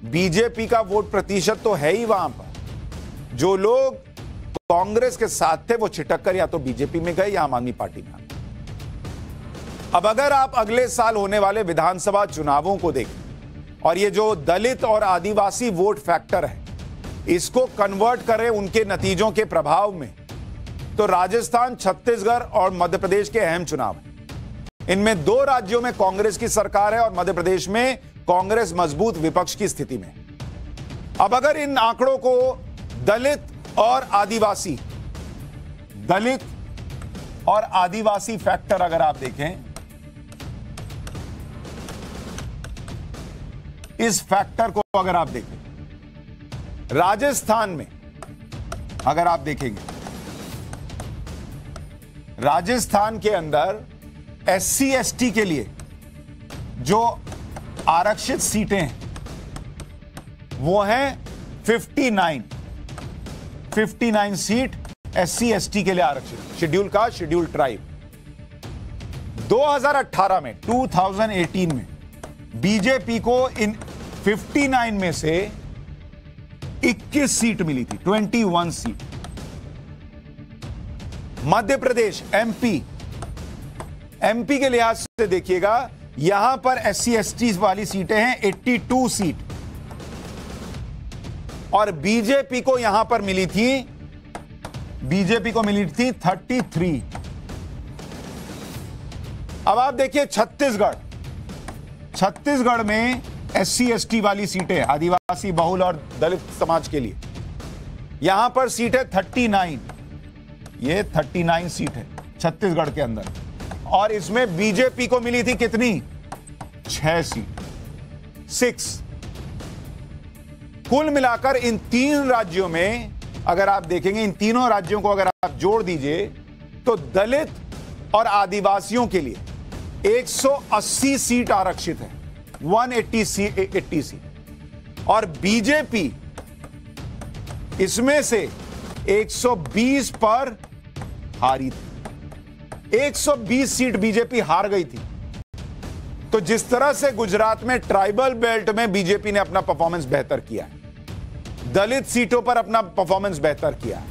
बीजेपी का वोट प्रतिशत तो है ही वहां पर। जो लोग कांग्रेस के साथ थे वो छिटक कर या तो बीजेपी में गए या आम आदमी पार्टी में आ गए। अब अगर आप अगले साल होने वाले विधानसभा चुनावों को देखें और ये जो दलित और आदिवासी वोट फैक्टर है, इसको कन्वर्ट करें उनके नतीजों के प्रभाव में, तो राजस्थान, छत्तीसगढ़ और मध्य प्रदेश के अहम चुनाव हैं। इनमें 2 राज्यों में कांग्रेस की सरकार है और मध्य प्रदेश में कांग्रेस मजबूत विपक्ष की स्थिति में। अब अगर इन आंकड़ों को दलित और आदिवासी फैक्टर अगर आप देखें, इस फैक्टर को अगर आप देखें, राजस्थान में अगर आप देखेंगे, राजस्थान के अंदर SC ST के लिए जो आरक्षित सीटें हैं वो हैं 59 सीट SC ST के लिए आरक्षित, शेड्यूल कास्ट, शेड्यूल ट्राइब। 2018 में बीजेपी को इन 59 में से 21 सीट मिली थी, 21 सीट। मध्य प्रदेश, एमपी के लिहाज से देखिएगा, यहां पर SC ST वाली सीटें हैं 82 सीट, और बीजेपी को यहां पर मिली थी 33। अब आप देखिए छत्तीसगढ़ में SC ST वाली सीटें, आदिवासी बहुल और दलित समाज के लिए, यहां पर सीट है 39। ये 39 सीट है छत्तीसगढ़ के अंदर, और इसमें बीजेपी को मिली थी कितनी? 6 सीट, 6। कुल मिलाकर इन 3 राज्यों में अगर आप देखेंगे, इन तीनों राज्यों को अगर आप जोड़ दीजिए, तो दलित और आदिवासियों के लिए 180 सीट आरक्षित है, 180 सीट, और बीजेपी इसमें से 120 पर हारी थी। 120 सीट बीजेपी हार गई थी। तो जिस तरह से गुजरात में ट्राइबल बेल्ट में बीजेपी ने अपना परफॉर्मेंस बेहतर किया है, दलित सीटों पर अपना परफॉर्मेंस बेहतर किया है,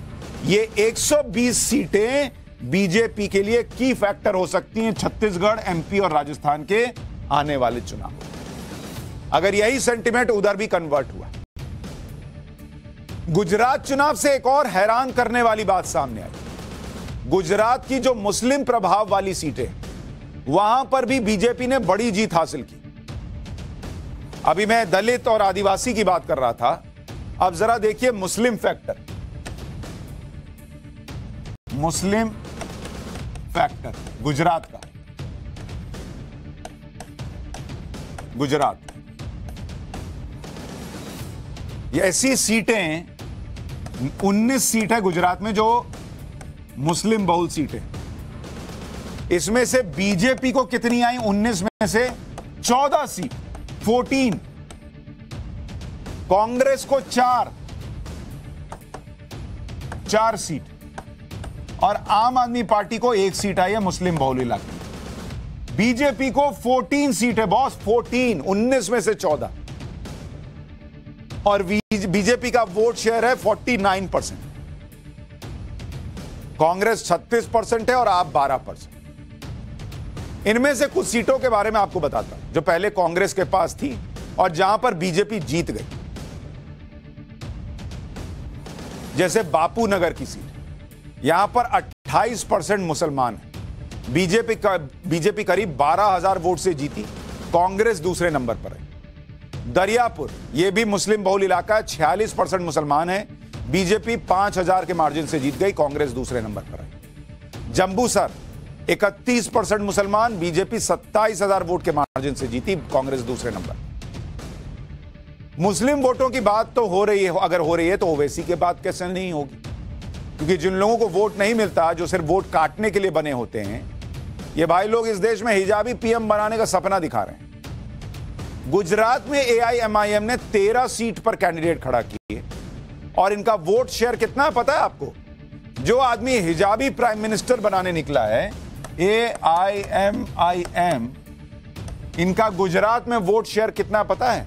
ये 120 सीटें बीजेपी के लिए की फैक्टर हो सकती हैं छत्तीसगढ़, MP और राजस्थान के आने वाले चुनाव। अगर यही सेंटिमेंट उधर भी कन्वर्ट हुआ। गुजरात चुनाव से एक और हैरान करने वाली बात सामने आई। गुजरात की जो मुस्लिम प्रभाव वाली सीटें, वहां पर भी बीजेपी ने बड़ी जीत हासिल की। अभी मैं दलित और आदिवासी की बात कर रहा था, अब जरा देखिए मुस्लिम फैक्टर। मुस्लिम फैक्टर गुजरात का, गुजरात ये ऐसी सीटें, 19 सीट है गुजरात में जो मुस्लिम बहुल सीटें। इसमें से बीजेपी को कितनी आई? 19 में से 14 सीट, 14। कांग्रेस को 4 सीट, और आम आदमी पार्टी को 1 सीट आई है मुस्लिम बहुल इलाके। बीजेपी को 14 सीट है बॉस, 14, 19 में से 14, और बीजेपी का वोट शेयर है 49%। कांग्रेस 36% है और आप 12%। इनमें से कुछ सीटों के बारे में आपको बताता हूं जो पहले कांग्रेस के पास थी और जहां पर बीजेपी जीत गई। जैसे बापू नगर की सीट, यहां पर 28% मुसलमान है। बीजेपी करीब 12,000 वोट से जीती, कांग्रेस दूसरे नंबर पर है। दरियापुर, यह भी मुस्लिम बहुल इलाका है, 46% मुसलमान है, बीजेपी 5,000 के मार्जिन से जीत गई, कांग्रेस दूसरे नंबर पर है। जंबूसर 31% मुसलमान, बीजेपी 27,000 वोट के मार्जिन से जीती, कांग्रेस दूसरे नंबर। मुस्लिम वोटों की बात तो हो रही है, अगर हो रही है तो ओवैसी की बात कैसे नहीं होगी, क्योंकि जिन लोगों को वोट नहीं मिलता, जो सिर्फ वोट काटने के लिए बने होते हैं, ये भाई लोग इस देश में हिजाबी पीएम बनाने का सपना दिखा रहे हैं। गुजरात में एआईएमआईएम ने 13 सीट पर कैंडिडेट खड़ा किए और इनका वोट शेयर कितना है पता है आपको? जो आदमी हिजाबी प्राइम मिनिस्टर बनाने निकला है, एआईएमआईएम, इनका गुजरात में वोट शेयर कितना पता है?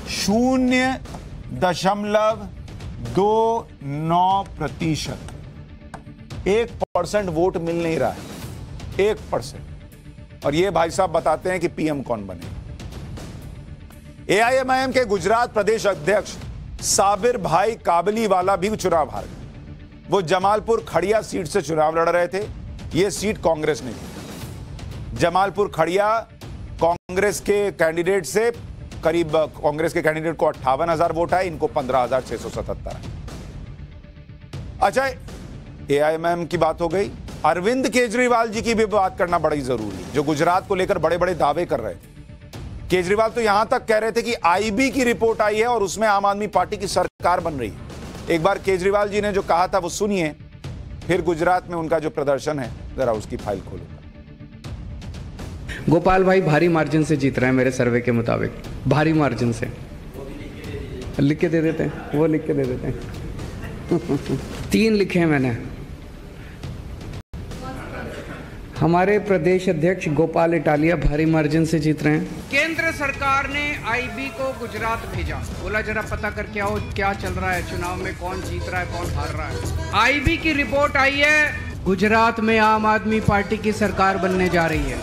0.29%। 1% वोट मिल नहीं रहा है, 1%। और ये भाई साहब बताते हैं कि पीएम कौन बने। एआईएमआईएम के गुजरात प्रदेश अध्यक्ष साबिर भाई काबलीवाला भी चुनाव हार गए। वो जमालपुर खड़िया सीट से चुनाव लड़ रहे थे, ये सीट कांग्रेस ने दी। जमालपुर खड़िया कांग्रेस के कैंडिडेट से करीब, कांग्रेस के कैंडिडेट को 58,000 वोट है, इनको 15,677 है। अच्छा, एआईएमआईएम की बात हो गई, अरविंद केजरीवाल जी की भी बात करना बड़ी जरूरी है, जो गुजरात को लेकर बड़े बड़े दावे कर रहे थे। केजरीवाल तो यहां तक कह रहे थे कि आईबी की रिपोर्ट आई है और उसमें आम आदमी पार्टी की सरकार बन रही है। एक बार केजरीवाल जी ने जो कहा था वो सुनिए, फिर गुजरात में उनका जो प्रदर्शन है जरा उसकी फाइल खोलो। गोपाल भाई भारी मार्जिन से जीत रहे हैं मेरे सर्वे के मुताबिक, भारी मार्जिन से। लिख के दे देते हैं, वो लिख के दे देते हैं। 3 लिखे हैं मैंने। हमारे प्रदेश अध्यक्ष गोपाल इटालिया भारी मार्जिन से जीत रहे हैं। केंद्र सरकार ने आईबी को गुजरात भेजा, बोला जरा पता करके आओ क्या चल रहा है, चुनाव में कौन जीत रहा है कौन हार रहा है। आईबी की रिपोर्ट आई है, गुजरात में आम आदमी पार्टी की सरकार बनने जा रही है।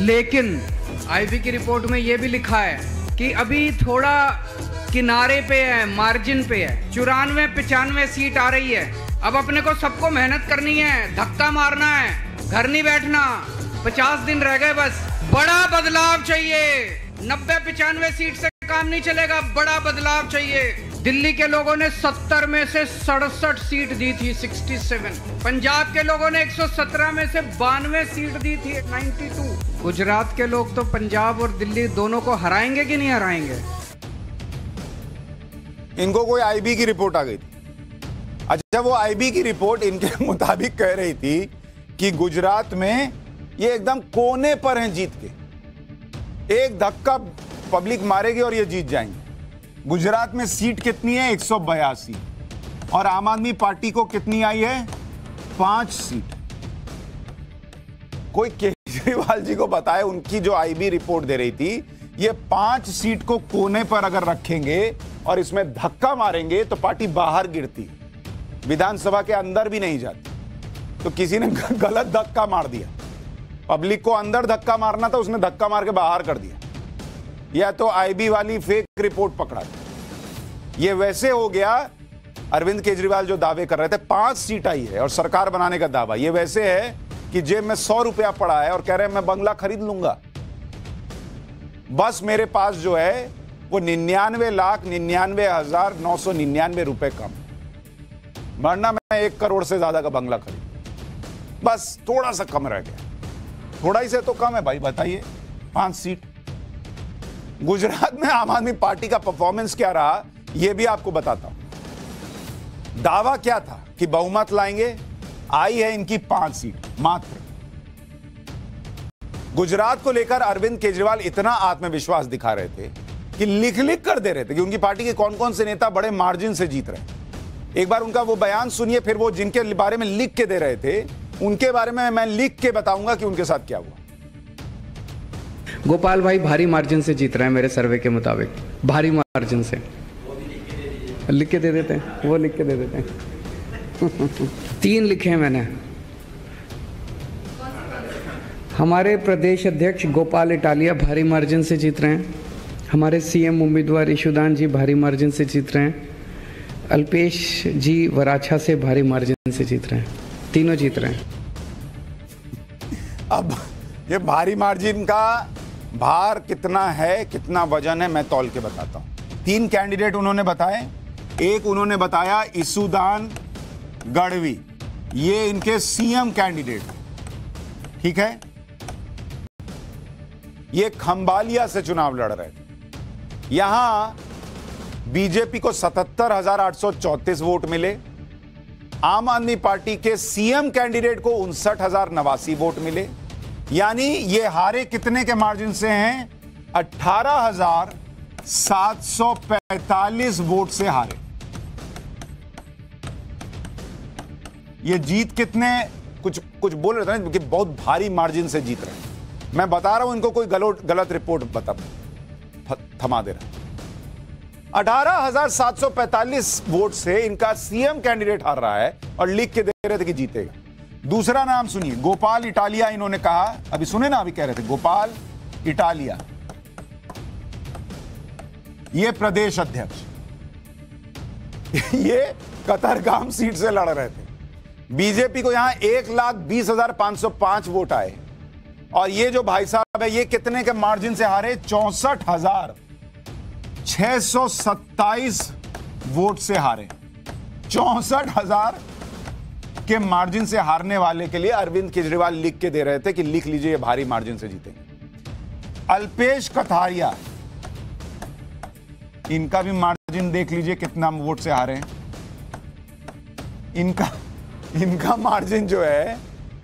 लेकिन आईबी की रिपोर्ट में यह भी लिखा है कि अभी थोड़ा किनारे पे है, मार्जिन पे है। 94-95 सीट आ रही है। अब अपने को सबको मेहनत करनी है, धक्का मारना है, घर नहीं बैठना। 50 दिन रह गए बस। बड़ा बदलाव चाहिए। 90-95 सीट से काम नहीं चलेगा, बड़ा बदलाव चाहिए। दिल्ली के लोगों ने 70 में से 67 सीट दी थी, 67। पंजाब के लोगों ने 117 में से 92 सीट दी थी, 92। गुजरात के लोग तो पंजाब और दिल्ली दोनों को हराएंगे कि नहीं हराएंगे? इनको कोई आईबी की रिपोर्ट आ गई थी। अच्छा, वो आईबी की रिपोर्ट इनके मुताबिक कह रही थी कि गुजरात में ये एकदम कोने पर हैं जीत के, एक धक्का पब्लिक मारेगी और ये जीत जाएंगे। गुजरात में सीट कितनी है? 182। और आम आदमी पार्टी को कितनी आई है? 5 सीट। कोई केजरीवाल जी को बताए, उनकी जो आईबी रिपोर्ट दे रही थी, ये 5 सीट को कोने पर अगर रखेंगे और इसमें धक्का मारेंगे तो पार्टी बाहर गिरती, विधानसभा के अंदर भी नहीं जाती। तो किसी ने गलत धक्का मार दिया, पब्लिक को अंदर धक्का मारना था, उसने धक्का मार के बाहर कर दिया, या तो आईबी वाली फेक रिपोर्ट पकड़ा। ये वैसे हो गया, अरविंद केजरीवाल जो दावे कर रहे थे 5 सीट आई है और सरकार बनाने का दावा, ये वैसे है कि जेब में 100 रुपया पड़ा है और कह रहे हैं मैं बंगला खरीद लूंगा, बस मेरे पास जो है वो 99,99,999 रुपए कम, वरना मैं 1 करोड़ से ज्यादा का बंगला खरीद, बस थोड़ा सा कम रह गया। थोड़ा ही से तो कम है भाई, बताइए। 5 सीट। गुजरात में आम आदमी पार्टी का परफॉर्मेंस क्या रहा, यह भी आपको बताता हूं। दावा क्या था कि बहुमत लाएंगे, आई है इनकी 5 सीट मात्र। गुजरात को लेकर अरविंद केजरीवाल इतना आत्मविश्वास दिखा रहे थे कि लिख लिख कर दे रहे थे कि उनकी पार्टी के कौन कौन से नेता बड़े मार्जिन से जीत रहे हैं। एक बार उनका वो बयान सुनिए, फिर वो जिनके बारे में लिख के दे रहे थे उनके बारे में मैं लिख के बताऊंगा कि उनके साथ क्या हुआ। गोपाल भाई भारी मार्जिन से जीत रहे हैं मेरे सर्वे के मुताबिक, भारी मार्जिन से। लिख के दे देते हैं, वो लिख के दे देते हैं। 3 लिखे हैं मैंने। हमारे प्रदेश अध्यक्ष गोपाल इटालिया भारी मार्जिन से जीत रहे हैं। हमारे सीएम उम्मीदवार ईशुदान जी भारी मार्जिन से जीत रहे हैं। अल्पेश जी वराछा से भारी मार्जिन से जीत रहे हैं। तीनों जीत रहे हैं। अब ये भारी मार्जिन का भार कितना है, कितना वजन है, मैं तौल के बताता हूं। 3 कैंडिडेट उन्होंने बताए। एक उन्होंने बताया ईशुदान गढ़वी, ये इनके सीएम कैंडिडेट, ठीक है। ये खंबालिया से चुनाव लड़ रहे थे। यहां बीजेपी को 77,834 वोट मिले। आम आदमी पार्टी के सीएम कैंडिडेट को 59,089 वोट मिले। यानी ये हारे कितने के मार्जिन से हैं? 18,745 वोट से हारे। ये जीत कितने, कुछ बोल रहे थे ना कि बहुत भारी मार्जिन से जीत रहे हैं। मैं बता रहा हूं इनको कोई गलत रिपोर्ट थमा दे रहा है। 18,745 वोट से इनका सीएम कैंडिडेट हार रहा है और लिख के दे रहे थे कि जीतेगा। दूसरा नाम सुनिए, गोपाल इटालिया। इन्होंने कहा, अभी सुने ना, अभी कह रहे थे गोपाल इटालिया, ये प्रदेश अध्यक्ष, ये कतरगाम सीट से लड़ रहे थे। बीजेपी को यहां 1,20,505 वोट आए और ये जो भाई साहब है ये कितने के मार्जिन से हारे? 64,627 वोट से हारे। 64,000 के मार्जिन से हारने वाले के लिए अरविंद केजरीवाल लिख के दे रहे थे कि लिख लीजिए ये भारी मार्जिन से जीतेंगे। अल्पेश कथारिया, इनका भी मार्जिन देख लीजिए कितना वोट से हारे हैं। इनका मार्जिन जो है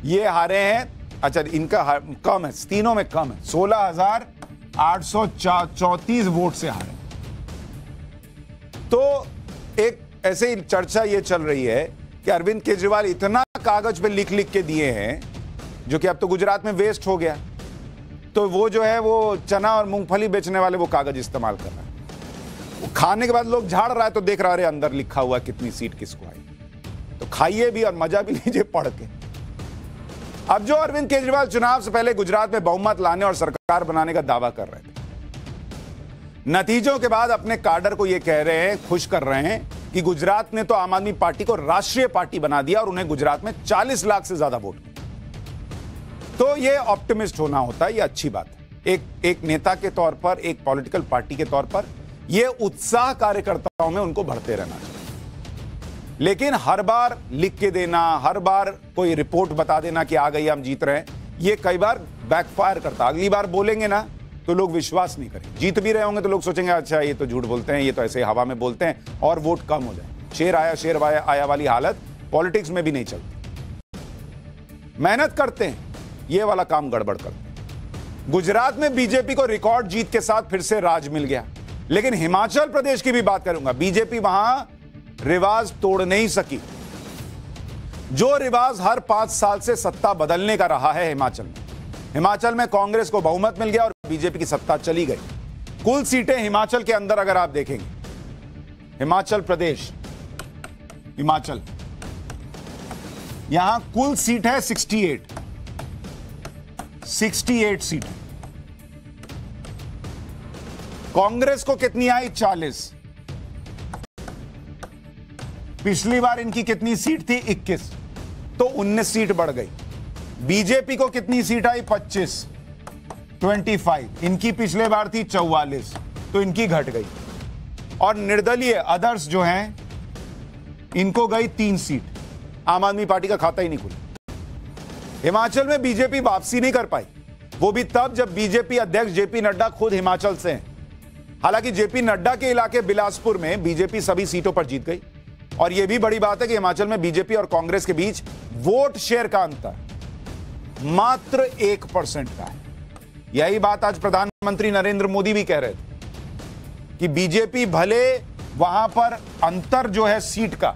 ये हारे हैं, अच्छा इनका कम है, तीनों में कम है, 16,834 वोट से हारे। तो एक ऐसे ही चर्चा ये चल रही है कि अरविंद केजरीवाल इतना कागज पे लिख के दिए हैं, जो कि अब तो गुजरात में वेस्ट हो गया, तो वो जो है वो चना और मूंगफली बेचने वाले वो कागज इस्तेमाल कर रहा है। वो खाने के बाद लोग झाड़ रहा है तो देख रहा है अंदर लिखा हुआ कितनी सीट किसको आई। तो खाइए भी और मजा भी लीजिए पढ़ के। अब जो अरविंद केजरीवाल चुनाव से पहले गुजरात में बहुमत लाने और सरकार बनाने का दावा कर रहे थे, नतीजों के बाद अपने काडर को यह कह रहे हैं, खुश कर रहे हैं कि गुजरात ने तो आम आदमी पार्टी को राष्ट्रीय पार्टी बना दिया और उन्हें गुजरात में 40 लाख से ज्यादा वोट मिले। तो यह ऑप्टिमिस्ट होना होता है, यह अच्छी बात है। एक नेता के तौर पर, एक पॉलिटिकल पार्टी के तौर पर यह उत्साह कार्यकर्ताओं में उनको बढ़ते रहना चाहिए। लेकिन हर बार लिख के देना, हर बार कोई रिपोर्ट बता देना कि आ गई हम जीत रहे हैं, यह कई बार बैकफायर करता। अगली बार बोलेंगे ना तो लोग विश्वास नहीं करेंगे। जीत भी रहे होंगे तो लोग सोचेंगे अच्छा ये तो झूठ बोलते हैं, ये तो ऐसे हवा में बोलते हैं, और वोट कम हो जाए। शेर आया शेर आया वाली हालत पॉलिटिक्स में भी नहीं चलती। मेहनत करते हैं, ये वाला काम गड़बड़ करते हैं। गुजरात में बीजेपी को रिकॉर्ड जीत के साथ फिर से राज मिल गया। लेकिन हिमाचल प्रदेश की भी बात करूंगा, बीजेपी वहां रिवाज तोड़ नहीं सकी। जो रिवाज हर 5 साल से सत्ता बदलने का रहा है हिमाचल में कांग्रेस को बहुमत मिल गया और बीजेपी की सत्ता चली गई। कुल सीटें हिमाचल के अंदर अगर आप देखेंगे, हिमाचल प्रदेश, हिमाचल, यहां कुल सीट है 68 सीट। कांग्रेस को कितनी आई? 40। पिछली बार इनकी कितनी सीट थी? 21, तो 19 सीट बढ़ गई। बीजेपी को कितनी सीट आई? 25। इनकी पिछले बार थी 44, तो इनकी घट गई। और निर्दलीय अदर्स जो हैं, इनको गई 3 सीट। आम आदमी पार्टी का खाता ही नहीं खुला। हिमाचल में बीजेपी वापसी नहीं कर पाई, वो भी तब जब बीजेपी अध्यक्ष जेपी नड्डा खुद हिमाचल से हैं। हालांकि जेपी नड्डा के इलाके बिलासपुर में बीजेपी सभी सीटों पर जीत गई। और यह भी बड़ी बात है कि हिमाचल में बीजेपी और कांग्रेस के बीच वोट शेयर का अंतर मात्र 1% का है। यही बात आज प्रधानमंत्री नरेंद्र मोदी भी कह रहे थे कि बीजेपी भले वहां पर अंतर जो है सीट का,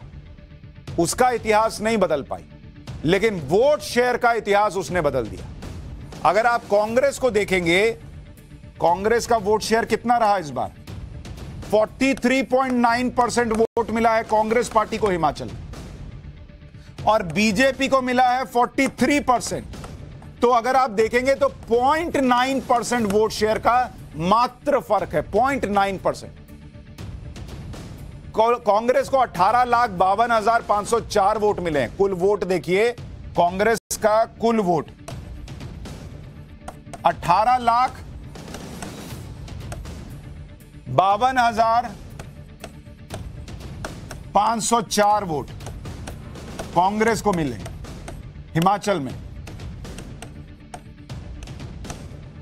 उसका इतिहास नहीं बदल पाई, लेकिन वोट शेयर का इतिहास उसने बदल दिया। अगर आप कांग्रेस को देखेंगे, कांग्रेस का वोट शेयर कितना रहा इस बार? 43.9% वोट मिला है कांग्रेस पार्टी को हिमाचल में, और बीजेपी को मिला है 43%। तो अगर आप देखेंगे तो 0.9% वोट शेयर का मात्र फर्क है, 0.9%। कांग्रेस को 18,52,504 वोट मिले हैं। कुल वोट देखिए कांग्रेस का, कुल वोट 18,52,504 वोट कांग्रेस को मिले हिमाचल में,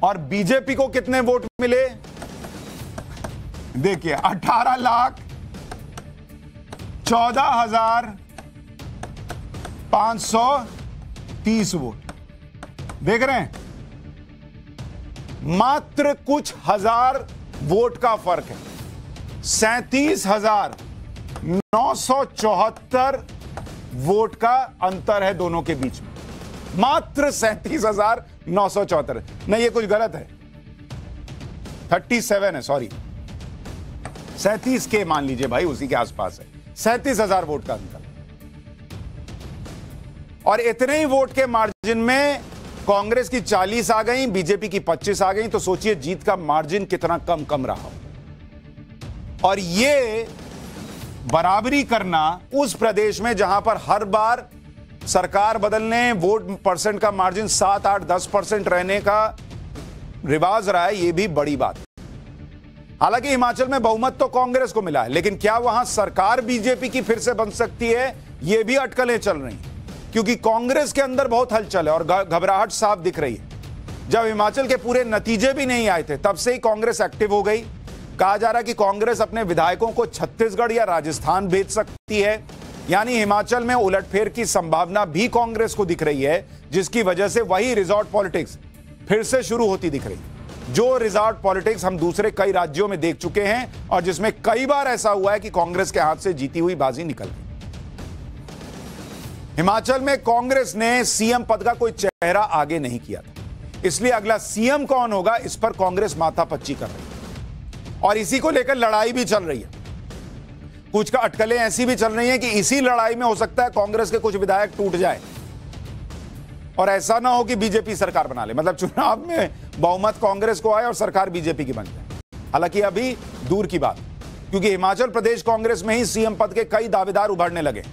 और बीजेपी को कितने वोट मिले? देखिए 18,14,530 वोट। देख रहे हैं, मात्र कुछ हजार वोट का फर्क है। 37,974 वोट का अंतर है दोनों के बीच में, मात्र 37,974। नहीं, ये कुछ गलत है, 37 है, सॉरी, 37 के मान लीजिए भाई, उसी के आसपास है। 37,000 वोट का अंतर, और इतने ही वोट के मार्जिन में कांग्रेस की 40 आ गई, बीजेपी की 25 आ गई। तो सोचिए जीत का मार्जिन कितना कम रहा हो। और ये बराबरी करना उस प्रदेश में जहां पर हर बार सरकार बदलने, वोट परसेंट का मार्जिन 7, 8, 10% रहने का रिवाज रहा है, ये भी बड़ी बात है। हालांकि हिमाचल में बहुमत तो कांग्रेस को मिला है, लेकिन क्या वहां सरकार बीजेपी की फिर से बन सकती है? ये भी अटकलें चल रही हैं, क्योंकि कांग्रेस के अंदर बहुत हलचल है और घबराहट साफ दिख रही है। जब हिमाचल के पूरे नतीजे भी नहीं आए थे, तब से ही कांग्रेस एक्टिव हो गई। कहा जा रहा है कि कांग्रेस अपने विधायकों को छत्तीसगढ़ या राजस्थान भेज सकती है, यानी हिमाचल में उलटफेर की संभावना भी कांग्रेस को दिख रही है, जिसकी वजह से वही रिजॉर्ट पॉलिटिक्स फिर से शुरू होती दिख रही है, जो रिजॉर्ट पॉलिटिक्स हम दूसरे कई राज्यों में देख चुके हैं, और जिसमें कई बार ऐसा हुआ है कि कांग्रेस के हाथ से जीती हुई बाजी निकल गई। हिमाचल में कांग्रेस ने सीएम पद का कोई चेहरा आगे नहीं किया था, इसलिए अगला सीएम कौन होगा इस पर कांग्रेस माथापच्ची कर रही है, और इसी को लेकर लड़ाई भी चल रही है। कुछ का अटकलें ऐसी भी चल रही हैं कि इसी लड़ाई में हो सकता है कांग्रेस के कुछ विधायक टूट जाए, और ऐसा ना हो कि बीजेपी सरकार बना ले, मतलब चुनाव में बहुमत कांग्रेस को आए और सरकार बीजेपी की बन जाए। हालांकि अभी दूर की बात, क्योंकि हिमाचल प्रदेश कांग्रेस में ही सीएम पद के कई दावेदार उभरने लगे।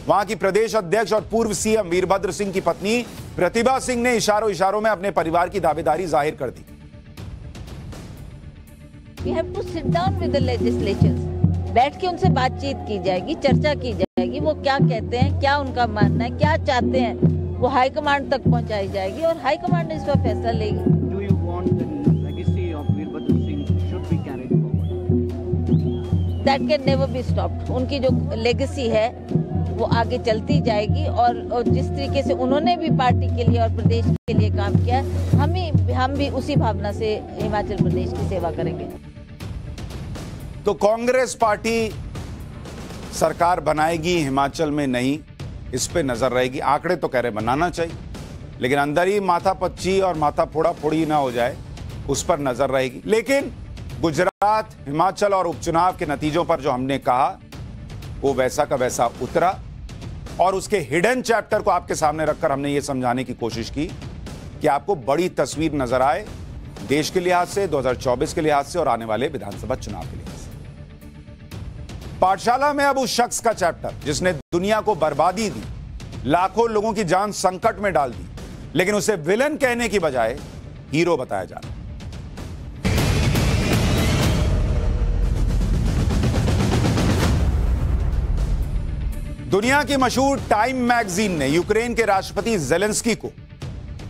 वहां की प्रदेश अध्यक्ष और पूर्व सीएम वीरभद्र सिंह की पत्नी प्रतिभा सिंह ने इशारों में अपने परिवार की दावेदारी जाहिर कर दी। We have to sit down with the legislatures. बैठ के उनसे बातचीत की जाएगी, चर्चा की जाएगी, वो क्या कहते हैं, क्या उनका मानना है, क्या चाहते हैं, वो हाईकमांड तक पहुंचाई जाएगी और हाईकमांड इस पर फैसला लेगी। Do you want the legacy of Veerbhadra Singh should be carried forward? That can never be stopped. उनकी जो लेगेसी है वो आगे चलती जाएगी, और जिस तरीके से उन्होंने भी पार्टी के लिए और प्रदेश के लिए काम किया, हम भी उसी भावना से हिमाचल प्रदेश की सेवा करेंगे। तो कांग्रेस पार्टी सरकार बनाएगी, हिमाचल में नहीं, इस पे नजर रहेगी। आंकड़े तो कह रहे बनाना चाहिए, लेकिन अंदर ही माथापच्ची और माथा फोड़ी ना हो जाए, उस पर नजर रहेगी। लेकिन गुजरात, हिमाचल और उपचुनाव के नतीजों पर जो हमने कहा, वो वैसा का वैसा उतरा, और उसके हिडन चैप्टर को आपके सामने रखकर हमने ये समझाने की कोशिश की कि आपको बड़ी तस्वीर नजर आए, देश के लिहाज से, 2024 के लिहाज से और आने वाले विधानसभा चुनाव के लिहाज से। पाठशाला में अब उस शख्स का चैप्टर जिसने दुनिया को बर्बादी दी, लाखों लोगों की जान संकट में डाल दी, लेकिन उसे विलन कहने की बजाय हीरो बताया जा रहा है। दुनिया की मशहूर टाइम मैगजीन ने यूक्रेन के राष्ट्रपति जेलेंस्की को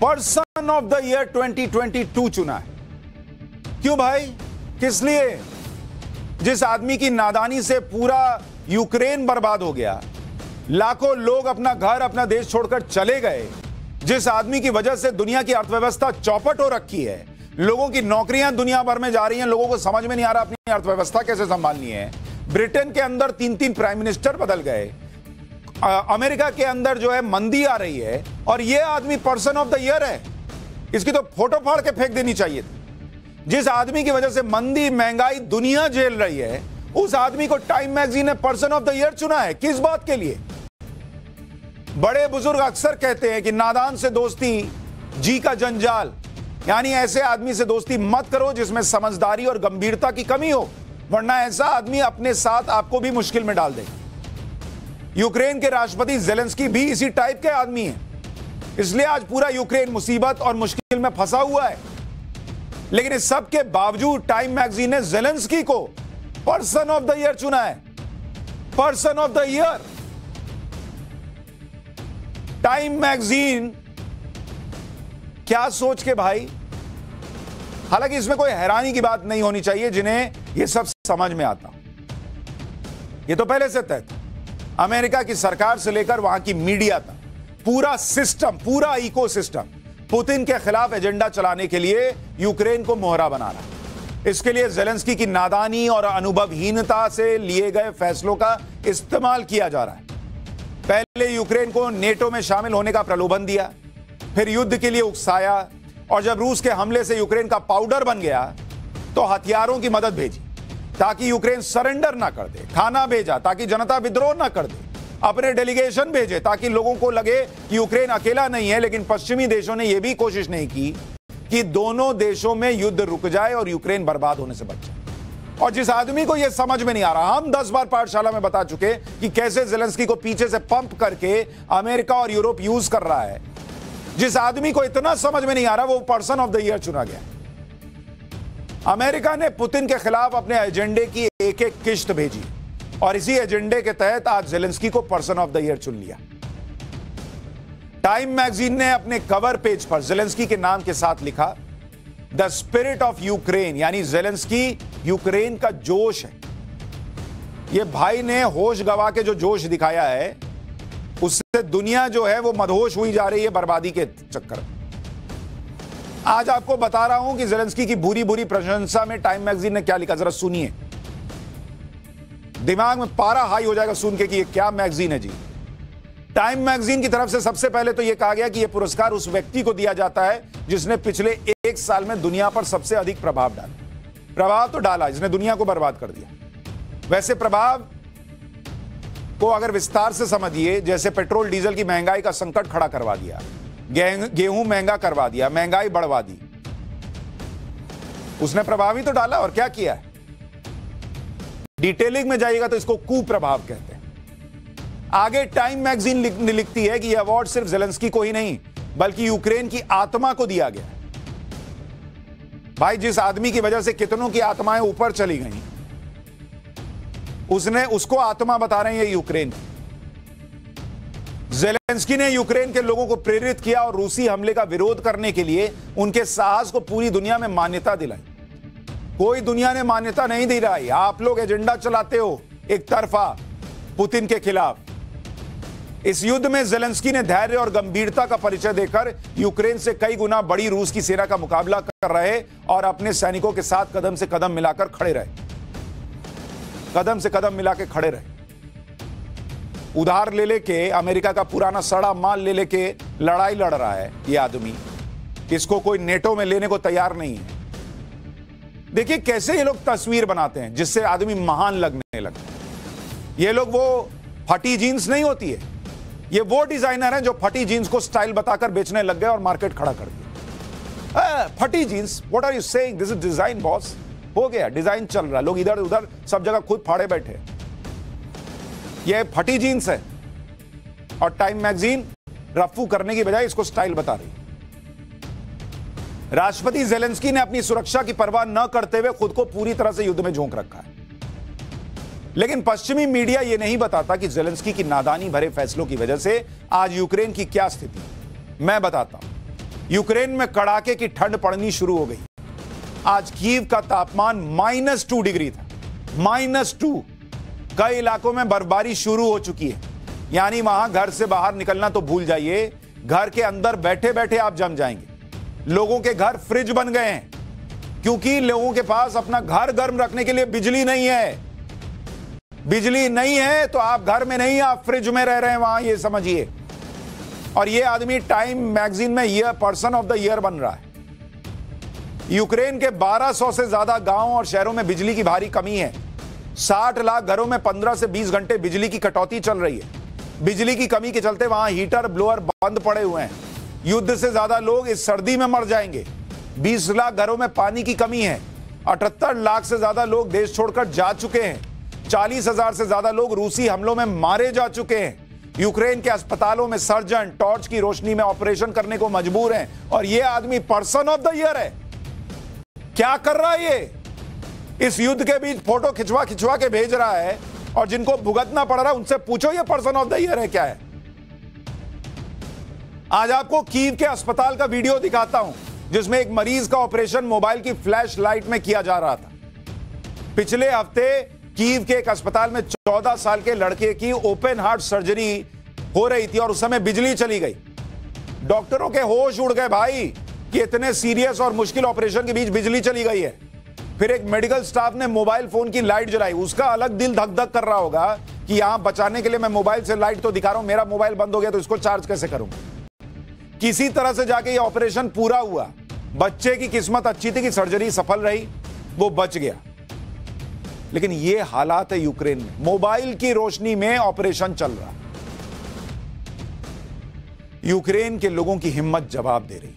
पर्सन ऑफ द ईयर 2022 चुना है। क्यों भाई, किस लिए? जिस आदमी की नादानी से पूरा यूक्रेन बर्बाद हो गया, लाखों लोग अपना घर, अपना देश छोड़कर चले गए, जिस आदमी की वजह से दुनिया की अर्थव्यवस्था चौपट हो रखी है, लोगों की नौकरियां दुनिया भर में जा रही हैं, लोगों को समझ में नहीं आ रहा अपनी अर्थव्यवस्था कैसे संभालनी है। ब्रिटेन के अंदर 3-3 प्राइम मिनिस्टर बदल गए, अमेरिका के अंदर जो है मंदी आ रही है और ये आदमी पर्सन ऑफ द ईयर है, इसकी तो फोटो फाड़ के फेंक देनी चाहिए थी। जिस आदमी की वजह से मंदी महंगाई दुनिया झेल रही है, उस आदमी को टाइम मैगजीन ने पर्सन ऑफ द ईयर चुना है। किस बात के लिए? बड़े बुजुर्ग अक्सर कहते हैं कि नादान से दोस्ती जी का जंजाल, यानी ऐसे आदमी से दोस्ती मत करो जिसमें समझदारी और गंभीरता की कमी हो, वरना ऐसा आदमी अपने साथ आपको भी मुश्किल में डाल देगा। यूक्रेन के राष्ट्रपति ज़ेलेंस्की भी इसी टाइप के आदमी हैं, इसलिए आज पूरा यूक्रेन मुसीबत और मुश्किल में फंसा हुआ है। लेकिन इस सब के बावजूद टाइम मैगजीन ने ज़ेलेंस्की को पर्सन ऑफ द ईयर चुना है। Person of the year. Time magazine क्या सोच के भाई। हालांकि इसमें कोई हैरानी की बात नहीं होनी चाहिए जिन्हें यह सब समझ में आता। यह तो पहले से तय था। अमेरिका की सरकार से लेकर वहां की मीडिया तक पूरा सिस्टम, पूरा इकोसिस्टम पुतिन के खिलाफ एजेंडा चलाने के लिए यूक्रेन को मोहरा बना रहा है। इसके लिए ज़ेलेंस्की की नादानी और अनुभवहीनता से लिए गए फैसलों का इस्तेमाल किया जा रहा है। पहले यूक्रेन को नेटो में शामिल होने का प्रलोभन दिया, फिर युद्ध के लिए उकसाया, और जब रूस के हमले से यूक्रेन का पाउडर बन गया तो हथियारों की मदद भेजी ताकि यूक्रेन सरेंडर ना कर दे, खाना भेजा ताकि जनता विद्रोह ना कर दे, अपने डेलीगेशन भेजे ताकि लोगों को लगे कि यूक्रेन अकेला नहीं है। लेकिन पश्चिमी देशों ने यह भी कोशिश नहीं की कि दोनों देशों में युद्ध रुक जाए और यूक्रेन बर्बाद होने से बच जाए। और जिस आदमी को यह समझ में नहीं आ रहा, हम 10 बार पाठशाला में बता चुके कि कैसे ज़ेलेंस्की को पीछे से पंप करके अमेरिका और यूरोप यूज कर रहा है। जिस आदमी को इतना समझ में नहीं आ रहा, वो पर्सन ऑफ द ईयर चुना गया। अमेरिका ने पुतिन के खिलाफ अपने एजेंडे की एक एक किश्त भेजी और इसी एजेंडे के तहत आज ज़ेलेंस्की को पर्सन ऑफ द ईयर चुन लिया। टाइम मैगजीन ने अपने कवर पेज पर ज़ेलेंस्की के नाम के साथ लिखा, द स्पिरिट ऑफ यूक्रेन, यानी ज़ेलेंस्की यूक्रेन का जोश है। ये भाई ने होश गवा के जो जोश दिखाया है, उससे दुनिया जो है वो मदहोश हुई जा रही है बर्बादी के चक्कर में। आज आपको बता रहा हूं कि ज़ेलेंस्की की बुरी बुरी प्रशंसा में टाइम मैगजीन ने क्या लिखा, जरा सुनिए। दिमाग में पारा हाई हो जाएगा सुन के कि ये क्या मैगजीन है जी। टाइम मैगजीन की तरफ से सबसे पहले तो यह कहा गया कि यह पुरस्कार उस व्यक्ति को दिया जाता है जिसने पिछले 1 साल में दुनिया पर सबसे अधिक प्रभाव डाला। प्रभाव तो डाला, जिसने दुनिया को बर्बाद कर दिया। वैसे प्रभाव को अगर विस्तार से समझिए, जैसे पेट्रोल डीजल की महंगाई का संकट खड़ा करवा दिया, गेहूं महंगा करवा दिया, महंगाई बढ़वा दी, उसने प्रभाव ही तो डाला। और क्या किया है? डिटेलिंग में जाइएगा तो इसको कुप्रभाव कहते हैं। आगे टाइम मैगजीन लिखती है कि यह अवार्ड सिर्फ ज़ेलेंस्की को ही नहीं बल्कि यूक्रेन की आत्मा को दिया गया। भाई, जिस आदमी की वजह से कितनों की आत्माएं ऊपर चली गई, उसको आत्मा बता रहे हैं ये यूक्रेन। ज़ेलेंस्की ने यूक्रेन के लोगों को प्रेरित किया और रूसी हमले का विरोध करने के लिए उनके साहस को पूरी दुनिया में मान्यता दिलाई। कोई दुनिया ने मान्यता नहीं दी रही। आप लोग एजेंडा चलाते हो एक तरफा पुतिन के खिलाफ। इस युद्ध में ज़ेलेंस्की ने धैर्य और गंभीरता का परिचय देकर यूक्रेन से कई गुना बड़ी रूस की सेना का मुकाबला कर रहे और अपने सैनिकों के साथ कदम से कदम मिलाकर खड़े रहे। कदम से कदम मिला के खड़े रहे। उधार ले लेके, अमेरिका का पुराना सड़ा माल ले लेके लड़ाई लड़ रहा है ये आदमी। इसको कोई नेटो में लेने को तैयार नहीं है। देखिए कैसे ये लोग तस्वीर बनाते हैं जिससे आदमी महान लगने लगता है। ये लोग वो फटी जीन्स नहीं होती है, ये वो डिजाइनर हैं जो फटी जीन्स को स्टाइल बताकर बेचने लग गए और मार्केट खड़ा कर दिया। फटी jeans, what are you saying? This is design boss. हो गया, डिजाइन चल रहा है, लोग इधर उधर सब जगह खुद फाड़े बैठे। ये फटी जीन्स है और टाइम मैगजीन रफ्फू करने की बजाय इसको स्टाइल बता रही। राष्ट्रपति ज़ेलेंस्की ने अपनी सुरक्षा की परवाह न करते हुए खुद को पूरी तरह से युद्ध में झोंक रखा है। लेकिन पश्चिमी मीडिया यह नहीं बताता कि ज़ेलेंस्की की नादानी भरे फैसलों की वजह से आज यूक्रेन की क्या स्थिति है। मैं बताता हूं। यूक्रेन में कड़ाके की ठंड पड़नी शुरू हो गई। आज कीव का तापमान -2 डिग्री था। -2। कई इलाकों में बर्फबारी शुरू हो चुकी है, यानी वहां घर से बाहर निकलना तो भूल जाइए, घर के अंदर बैठे बैठे आप जम जाएंगे। लोगों के घर फ्रिज बन गए हैं क्योंकि लोगों के पास अपना घर गर्म रखने के लिए बिजली नहीं है। बिजली नहीं है तो आप घर में नहीं, आप फ्रिज में रह रहे हैं वहां, ये समझिए। और ये आदमी टाइम मैगजीन में year person of the year बन रहा है। यूक्रेन के 1200 से ज्यादा गांव और शहरों में बिजली की भारी कमी है। 60 लाख घरों में 15 से 20 घंटे बिजली की कटौती चल रही है। बिजली की कमी के चलते वहां हीटर ब्लोअर बंद पड़े हुए हैं। युद्ध से ज्यादा लोग इस सर्दी में मर जाएंगे। 20 लाख घरों में पानी की कमी है। 78 लाख से ज्यादा लोग देश छोड़कर जा चुके हैं। 40,000 से ज्यादा लोग रूसी हमलों में मारे जा चुके हैं। यूक्रेन के अस्पतालों में सर्जन टॉर्च की रोशनी में ऑपरेशन करने को मजबूर हैं। और यह आदमी पर्सन ऑफ द ईयर है। क्या कर रहा है ये? इस युद्ध के बीच फोटो खिंचवा खिंचवा के भेज रहा है, और जिनको भुगतना पड़ रहा है उनसे पूछो ये पर्सन ऑफ द ईयर है क्या है। आज आपको कीव के अस्पताल का वीडियो दिखाता हूं, जिसमें एक मरीज का ऑपरेशन मोबाइल की फ्लैश लाइट में किया जा रहा था। पिछले हफ्ते कीव के एक अस्पताल में 14 साल के लड़के की ओपन हार्ट सर्जरी हो रही थी और उस समय बिजली चली गई। डॉक्टरों के होश उड़ गए भाई कि इतने सीरियस और मुश्किल ऑपरेशन के बीच बिजली चली गई है। फिर एक मेडिकल स्टाफ ने मोबाइल फोन की लाइट जलाई। उसका अलग दिल धक धक कर रहा होगा कि यहां बचाने के लिए मैं मोबाइल से लाइट तो दिखा रहा हूं, मेरा मोबाइल बंद हो गया तो इसको चार्ज कैसे करूंगा। किसी तरह से जाके ये ऑपरेशन पूरा हुआ। बच्चे की किस्मत अच्छी थी कि सर्जरी सफल रही, वो बच गया। लेकिन ये हालात है यूक्रेन में। मोबाइल की रोशनी में ऑपरेशन चल रहा। यूक्रेन के लोगों की हिम्मत जवाब दे रही,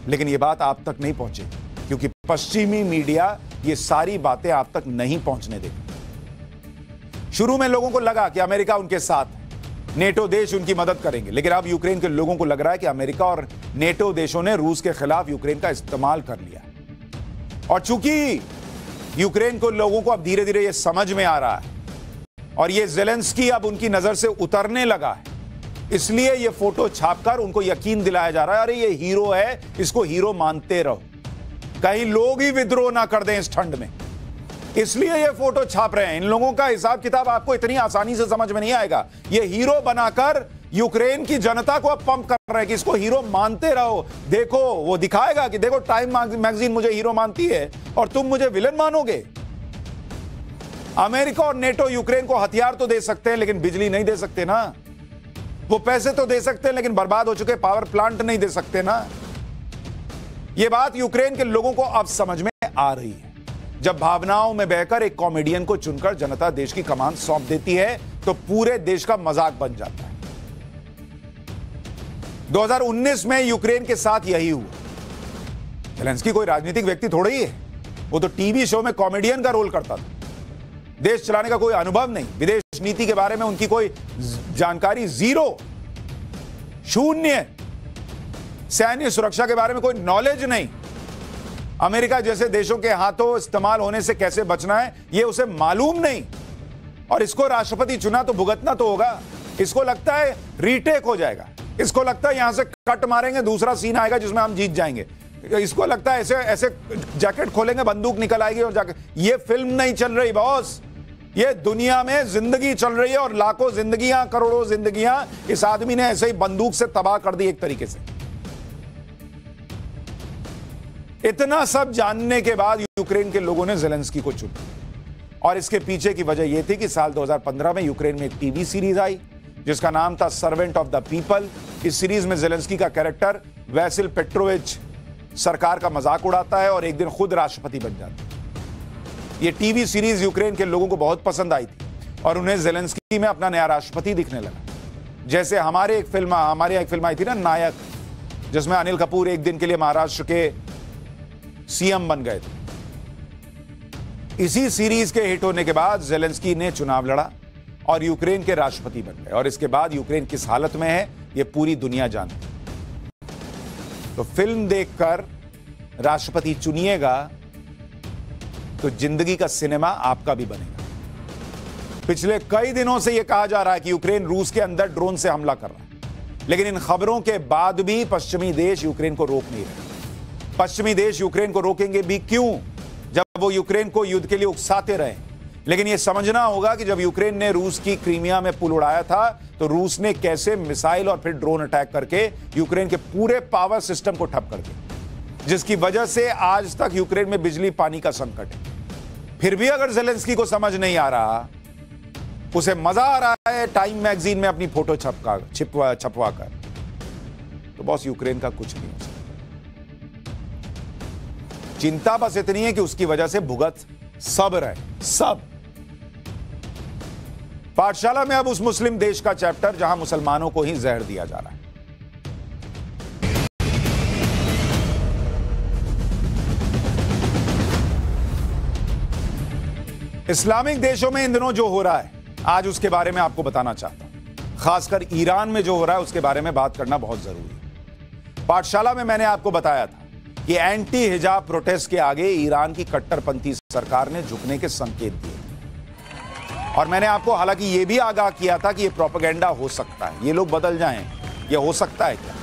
लेकिन यह बात आप तक नहीं पहुंचेगी क्योंकि पश्चिमी मीडिया ये सारी बातें आप तक नहीं पहुंचने देगा। शुरू में लोगों को लगा कि अमेरिका उनके साथ, नेटो देश उनकी मदद करेंगे, लेकिन अब यूक्रेन के लोगों को लग रहा है कि अमेरिका और नेटो देशों ने रूस के खिलाफ यूक्रेन का इस्तेमाल कर लिया। और चूंकि यूक्रेन को लोगों को अब धीरे धीरे यह समझ में आ रहा है और ये ज़ेलेंस्की अब उनकी नजर से उतरने लगा है, इसलिए यह फोटो छापकर उनको यकीन दिलाया जा रहा है, अरे ये हीरो है, इसको हीरो मानते रहो, कहीं लोग ही विद्रोह ना कर दें इस ठंड में, इसलिए ये फोटो छाप रहे हैं। इन लोगों का हिसाब किताब आपको इतनी आसानी से समझ में नहीं आएगा। ये हीरो बनाकर यूक्रेन की जनता को अब पंप कर रहे हैं कि इसको हीरो मानते रहो। देखो, वो दिखाएगा कि देखो टाइम मैगजीन मुझे हीरो मानती है और तुम मुझे विलन मानोगे। अमेरिका और नेटो यूक्रेन को हथियार तो दे सकते हैं लेकिन बिजली नहीं दे सकते ना। वो पैसे तो दे सकते हैं लेकिन बर्बाद हो चुके पावर प्लांट नहीं दे सकते ना। यह बात यूक्रेन के लोगों को अब समझ में आ रही है। जब भावनाओं में बहकर एक कॉमेडियन को चुनकर जनता देश की कमान सौंप देती है तो पूरे देश का मजाक बन जाता है। 2019 में यूक्रेन के साथ यही हुआ। ज़ेलेंस्की कोई राजनीतिक व्यक्ति थोड़ा ही है, वो तो टीवी शो में कॉमेडियन का रोल करता था। देश चलाने का कोई अनुभव नहीं, विदेश नीति के बारे में उनकी कोई जानकारी जीरो, शून्य, सैन्य सुरक्षा के बारे में कोई नॉलेज नहीं, अमेरिका जैसे देशों के हाथों इस्तेमाल होने से कैसे बचना है यह उसे मालूम नहीं। और इसको राष्ट्रपति चुना तो भुगतना तो होगा। इसको लगता है रीटेक हो जाएगा, इसको लगता है यहां से कट मारेंगे दूसरा सीन आएगा जिसमें हम जीत जाएंगे, इसको लगता है ऐसे ऐसे जैकेट खोलेंगे बंदूक निकल आएगी और जाके। ये फिल्म नहीं चल रही बॉस, ये दुनिया में जिंदगी चल रही है और लाखों जिंदगियां, करोड़ों जिंदगियां इस आदमी ने ऐसे ही बंदूक से तबाह कर दी एक तरीके से। इतना सब जानने के बाद यूक्रेन के लोगों ने ज़ेलेंस्की को चुना और इसके पीछे की वजह यह थी कि साल 2015 में यूक्रेन में एक टीवी सीरीज आई जिसका नाम था सर्वेंट ऑफ द पीपल। इस सीरीज में ज़ेलेंस्की का कैरेक्टर वैसिल पेट्रोविच सरकार का मजाक उड़ाता है और एक दिन खुद राष्ट्रपति बन जाता है। यह टीवी सीरीज यूक्रेन के लोगों को बहुत पसंद आई थी और उन्हें ज़ेलेंस्की में अपना नया राष्ट्रपति दिखने लगा। जैसे हमारी एक फिल्म आई थी ना नायक, जिसमें अनिल कपूर एक दिन के लिए महाराष्ट्र के सीएम बन गए थे। इसी सीरीज के हिट होने के बाद ज़ेलेंस्की ने चुनाव लड़ा और यूक्रेन के राष्ट्रपति बन गए और इसके बाद यूक्रेन किस हालत में है यह पूरी दुनिया जानती है। तो फिल्म देखकर राष्ट्रपति चुनिएगा तो जिंदगी का सिनेमा आपका भी बनेगा। पिछले कई दिनों से यह कहा जा रहा है कि यूक्रेन रूस के अंदर ड्रोन से हमला कर रहा है, लेकिन इन खबरों के बाद भी पश्चिमी देश यूक्रेन को रोक नहीं रहे। पश्चिमी देश यूक्रेन को रोकेंगे भी क्यों जब वो यूक्रेन को युद्ध के लिए उकसाते रहे। लेकिन यह समझना होगा कि जब यूक्रेन ने रूस की क्रीमिया में पुल उड़ाया था तो रूस ने कैसे मिसाइल और फिर ड्रोन अटैक करके यूक्रेन के पूरे पावर सिस्टम को ठप कर दिया, जिसकी वजह से आज तक यूक्रेन में बिजली पानी का संकट है। फिर भी अगर ज़ेलेंस्की को समझ नहीं आ रहा उसे मजा आ रहा है टाइम मैगजीन में अपनी फोटो छपवा कर, तो बॉस यूक्रेन का कुछ नहीं हो सकता। चिंता बस इतनी है कि उसकी वजह से भुगत सब रहे, सब। पाठशाला में अब उस मुस्लिम देश का चैप्टर जहां मुसलमानों को ही जहर दिया जा रहा है। इस्लामिक देशों में इन दिनों जो हो रहा है, आज उसके बारे में आपको बताना चाहता हूं। खासकर ईरान में जो हो रहा है उसके बारे में बात करना बहुत जरूरी है। पाठशाला में मैंने आपको बताया था कि एंटी हिजाब प्रोटेस्ट के आगे ईरान की कट्टरपंथी सरकार ने झुकने के संकेत दिए, और मैंने आपको हालांकि यह भी आगाह किया था कि यह प्रोपेगेंडा हो सकता है, ये लोग बदल जाएं, यह हो सकता है क्या।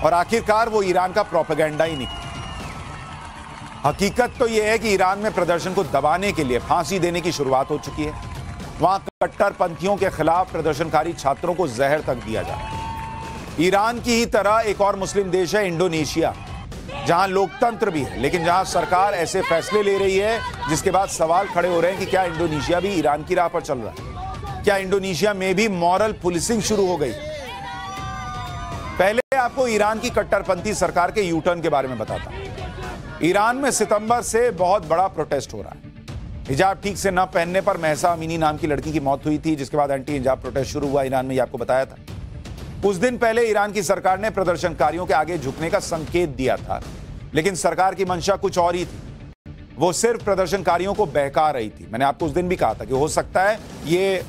और आखिरकार वो ईरान का प्रोपेगेंडा ही निकला। हकीकत तो यह है कि ईरान में प्रदर्शन को दबाने के लिए फांसी देने की शुरुआत हो चुकी है। वहां कट्टरपंथियों के खिलाफ प्रदर्शनकारी छात्रों को जहर तक दिया जा रहा है। ईरान की ही तरह एक और मुस्लिम देश है इंडोनेशिया, जहां लोकतंत्र भी है, लेकिन जहां सरकार ऐसे फैसले ले रही है जिसके बाद सवाल खड़े हो रहे हैं कि क्या इंडोनेशिया भी ईरान की राह पर चल रहा है? क्या इंडोनेशिया में भी मॉरल पुलिसिंग शुरू हो गई? पहले आपको ईरान की कट्टरपंथी सरकार के यू टर्न के बारे में बताता हूं। ईरान में सितंबर से बहुत बड़ा प्रोटेस्ट हो रहा है। हिजाब ठीक से न पहनने पर महसा अमीनी नाम की लड़की की मौत हुई थी, जिसके बाद एंटी हिजाब प्रोटेस्ट शुरू हुआ ईरान में, ये आपको बताया था। कुछ दिन पहले ईरान की सरकार ने प्रदर्शनकारियों के आगे झुकने का संकेत दिया था, लेकिन सरकार की मंशा कुछ और ही थी। वो सिर्फ प्रदर्शनकारियों को बहका रही थी। मैंने आपको उस दिन भी कहा था कि हो सकता है ये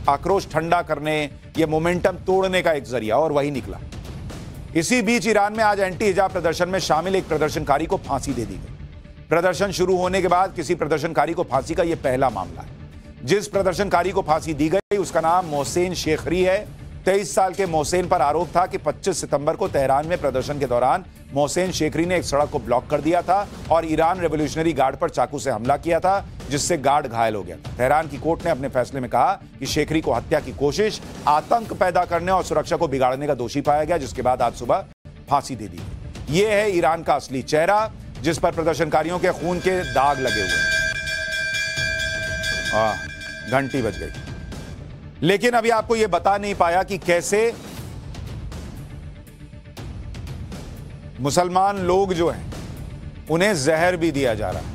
आक्रोश ठंडा करने, ये मोमेंटम तोड़ने का एक जरिया, और वही निकला। इसी बीच ईरान में आज एंटी हिजाब प्रदर्शन में शामिल एक प्रदर्शनकारी को फांसी दे दी गई। प्रदर्शन शुरू होने के बाद किसी प्रदर्शनकारी को फांसी का यह पहला मामला है। जिस प्रदर्शनकारी को फांसी दी गई उसका नाम मोहसेन शेखरी है। 23 साल के मोहसेन पर आरोप था कि 25 सितंबर को तेहरान में प्रदर्शन के दौरान मोहसेन शेखरी ने एक सड़क को ब्लॉक कर दिया था और ईरान रेवोल्यूशनरी गार्ड पर चाकू से हमला किया था, जिससे गार्ड घायल हो गया था। तेहरान की कोर्ट ने अपने फैसले में कहा कि शेखरी को हत्या की कोशिश, आतंक पैदा करने और सुरक्षा को बिगाड़ने का दोषी पाया गया, जिसके बाद आज सुबह फांसी दे दी गई। यह है ईरान का असली चेहरा, जिस पर प्रदर्शनकारियों के खून के दाग लगे हुए हैं। घंटी बज गई। लेकिन अभी आपको यह बता नहीं पाया कि कैसे मुसलमान लोग जो हैं उन्हें जहर भी दिया जा रहा है,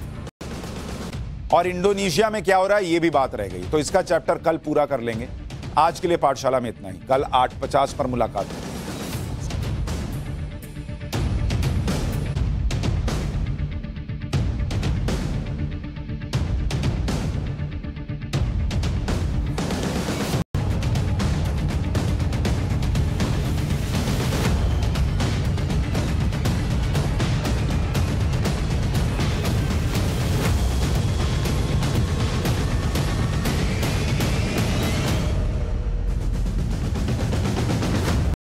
और इंडोनेशिया में क्या हो रहा है यह भी बात रह गई। तो इसका चैप्टर कल पूरा कर लेंगे। आज के लिए पाठशाला में इतना ही। कल 8:50 पर मुलाकात होगी।